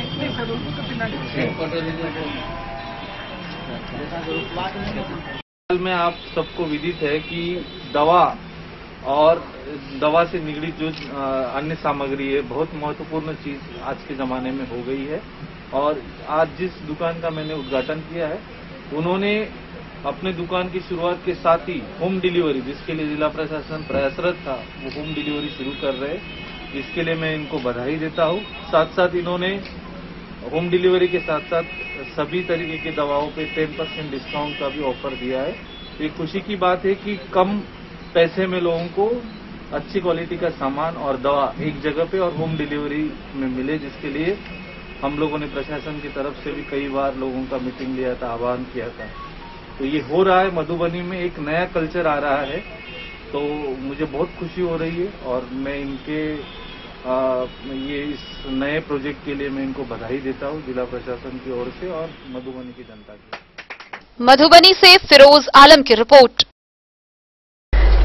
में आप सबको विदित है कि दवा और दवा से निगड़ित जो अन्य सामग्री है बहुत महत्वपूर्ण चीज आज के जमाने में हो गई है। और आज जिस दुकान का मैंने उद्घाटन किया है, उन्होंने अपने दुकान की शुरुआत के साथ ही होम डिलीवरी, जिसके लिए जिला प्रशासन प्रयासरत था, वो होम डिलीवरी शुरू कर रहे हैं। इसके लिए मैं इनको बधाई देता हूँ। साथ साथ इन्होंने होम डिलीवरी के साथ साथ सभी तरीके की दवाओं पे 10% डिस्काउंट का भी ऑफर दिया है। ये खुशी की बात है कि कम पैसे में लोगों को अच्छी क्वालिटी का सामान और दवा एक जगह पे और होम डिलीवरी में मिले, जिसके लिए हम लोगों ने प्रशासन की तरफ से भी कई बार लोगों का मीटिंग लिया था, आह्वान किया था। तो ये हो रहा है, मधुबनी में एक नया कल्चर आ रहा है, तो मुझे बहुत खुशी हो रही है। और मैं इनके ये इस नए प्रोजेक्ट के लिए मैं इनको बधाई देता हूँ जिला प्रशासन की ओर से और मधुबनी की जनता की। मधुबनी से फिरोज आलम की रिपोर्ट।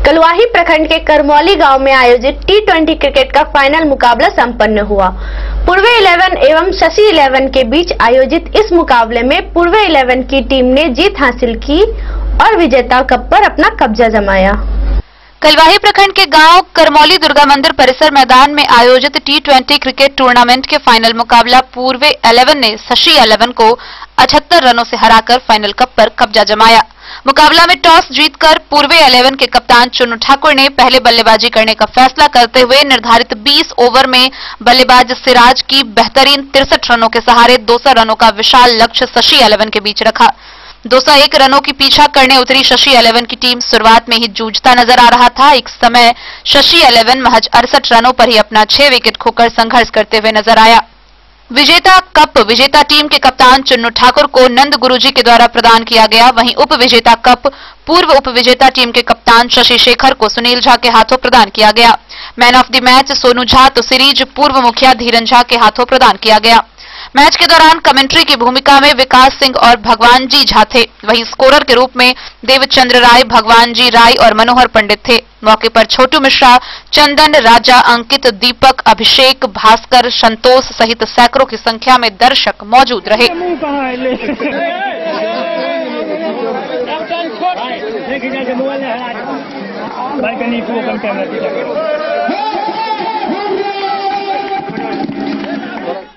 कलवाही प्रखंड के करमौली गांव में आयोजित T20 क्रिकेट का फाइनल मुकाबला संपन्न हुआ। पूर्वे 11 एवं शशि 11 के बीच आयोजित इस मुकाबले में पूर्वे 11 की टीम ने जीत हासिल की और विजेता कप पर अपना कब्जा जमाया। कलवाही प्रखंड के गांव करमौली दुर्गा मंदिर परिसर मैदान में आयोजित T20 क्रिकेट टूर्नामेंट के फाइनल मुकाबला पूर्वे 11 ने शशि 11 को 78 रनों से हराकर फाइनल कप पर कब्जा जमाया। मुकाबला में टॉस जीतकर पूर्वे 11 के कप्तान चुन्नू ठाकुर ने पहले बल्लेबाजी करने का फैसला करते हुए निर्धारित 20 ओवर में बल्लेबाज सिराज की बेहतरीन 63 रनों के सहारे 200 रनों का विशाल लक्ष्य शशि 11 के बीच रखा। 201 रनों की पीछा करने उतरी शशि 11 की टीम शुरुआत में ही जूझता नजर आ रहा था। एक समय शशि 11 महज 68 रनों पर ही अपना 6 विकेट खोकर संघर्ष करते हुए नजर आया। विजेता टीम के कप्तान चुन्नू ठाकुर को नंद गुरुजी के द्वारा प्रदान किया गया। वहीं उप विजेता कप पूर्व उप विजेता टीम के कप्तान शशि शेखर को सुनील झा के हाथों प्रदान किया गया। Man of the match Sonu Jha तो सीरीज पूर्व मुखिया धीरन झा के हाथों प्रदान किया गया। मैच के दौरान कमेंट्री की भूमिका में विकास सिंह और भगवान जी झा थे। वहीं स्कोरर के रूप में देवचंद्र राय, भगवान जी राय और मनोहर पंडित थे। मौके पर छोटू मिश्रा, चंदन, राजा, अंकित, दीपक, अभिषेक, भास्कर, संतोष सहित सैकड़ों की संख्या में दर्शक मौजूद रहे।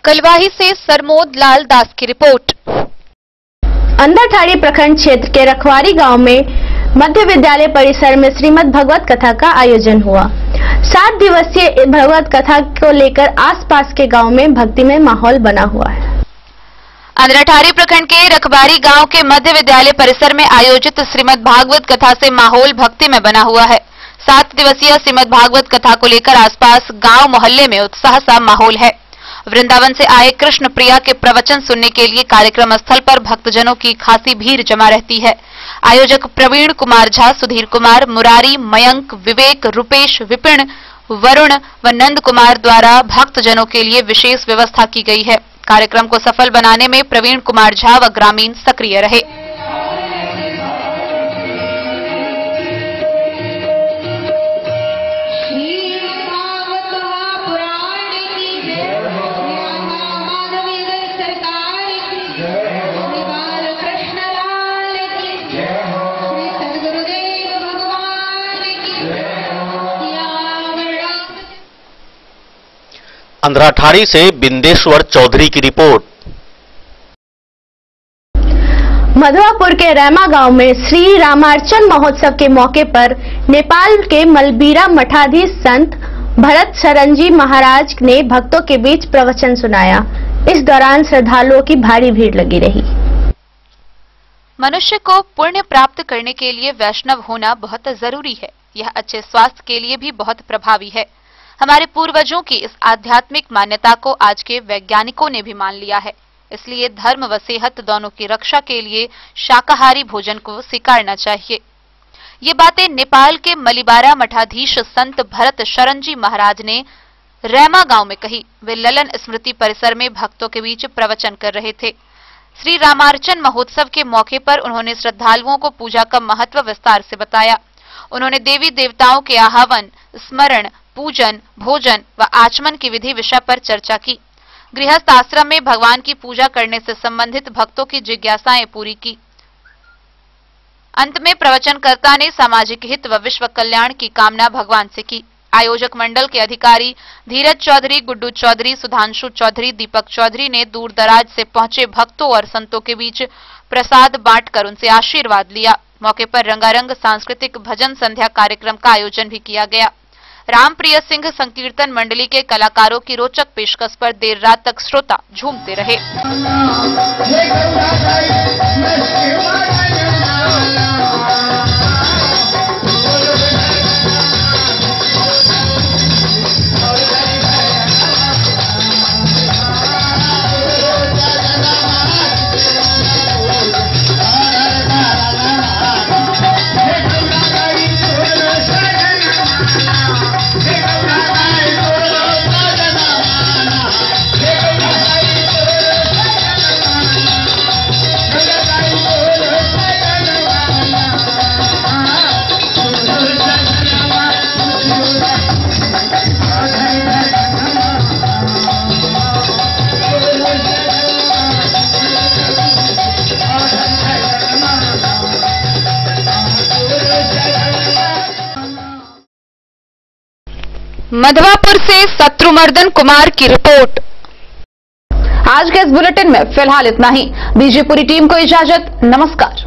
कलवाही से सरमोद लाल दास की रिपोर्ट। अंदरठाड़ी प्रखंड क्षेत्र के रखवारी गांव में मध्य विद्यालय परिसर में श्रीमद् भगवत कथा का आयोजन हुआ। 7 दिवसीय भगवत कथा को लेकर आसपास के गांव में भक्तिमय माहौल बना हुआ है। अंदरठाड़ी प्रखंड के रखवारी गांव के मध्य विद्यालय परिसर में आयोजित श्रीमद् भागवत कथा से माहौल भक्तिमय बना हुआ है। 7 दिवसीय श्रीमद् भागवत कथा को लेकर आसपास गांव मोहल्ले में उत्साह सा माहौल है। वृंदावन से आए कृष्ण प्रिया के प्रवचन सुनने के लिए कार्यक्रम स्थल पर भक्तजनों की खासी भीड़ जमा रहती है। आयोजक प्रवीण कुमार झा, सुधीर कुमार, मुरारी, मयंक, विवेक, रुपेश, विपिन, वरुण व नंद कुमार द्वारा भक्तजनों के लिए विशेष व्यवस्था की गई है। कार्यक्रम को सफल बनाने में प्रवीण कुमार झा व ग्रामीण सक्रिय रहे। अंदरठाड़ी से बिंदेश्वर चौधरी की रिपोर्ट। मधुआपुर के रैमा गांव में श्री रामार्चन महोत्सव के मौके पर नेपाल के मलबीरा मठाधीश संत भरत शरण जी महाराज ने भक्तों के बीच प्रवचन सुनाया। इस दौरान श्रद्धालुओं की भारी भीड़ लगी रही। मनुष्य को पुण्य प्राप्त करने के लिए वैष्णव होना बहुत जरूरी है। यह अच्छे स्वास्थ्य के लिए भी बहुत प्रभावी है। हमारे पूर्वजों की इस आध्यात्मिक मान्यता को आज के वैज्ञानिकों ने भी मान लिया है। इसलिए धर्म व सेहत दोनों की रक्षा के लिए शाकाहारी भोजन को स्वीकारना चाहिए। ये बातें नेपाल के मलिबारा मठाधीश संत भरत शरण जी महाराज ने रैमा गांव में कही। वे ललन स्मृति परिसर में भक्तों के बीच प्रवचन कर रहे थे। श्री रामार्चन महोत्सव के मौके पर उन्होंने श्रद्धालुओं को पूजा का महत्व विस्तार से बताया। उन्होंने देवी देवताओं के आह्वान, स्मरण, पूजन, भोजन व आचमन की विधि विषय पर चर्चा की। गृहस्थ आश्रम में भगवान की पूजा करने से संबंधित भक्तों की जिज्ञासाएं पूरी की। अंत में प्रवचनकर्ता ने सामाजिक हित व विश्व कल्याण की कामना भगवान से की। आयोजक मंडल के अधिकारी धीरज चौधरी, गुड्डू चौधरी, सुधांशु चौधरी, दीपक चौधरी ने दूर दराज से पहुंचे भक्तों और संतों के बीच प्रसाद बांटकर उनसे आशीर्वाद लिया। मौके पर रंगारंग सांस्कृतिक भजन संध्या कार्यक्रम का आयोजन भी किया गया। रामप्रिय सिंह संकीर्तन मंडली के कलाकारों की रोचक पेशकश पर देर रात तक श्रोता झूमते रहे। मधवापुर से शत्रुमर्दन कुमार की रिपोर्ट। आज के इस बुलेटिन में फिलहाल इतना ही। दीजिए पूरी टीम को इजाजत। नमस्कार।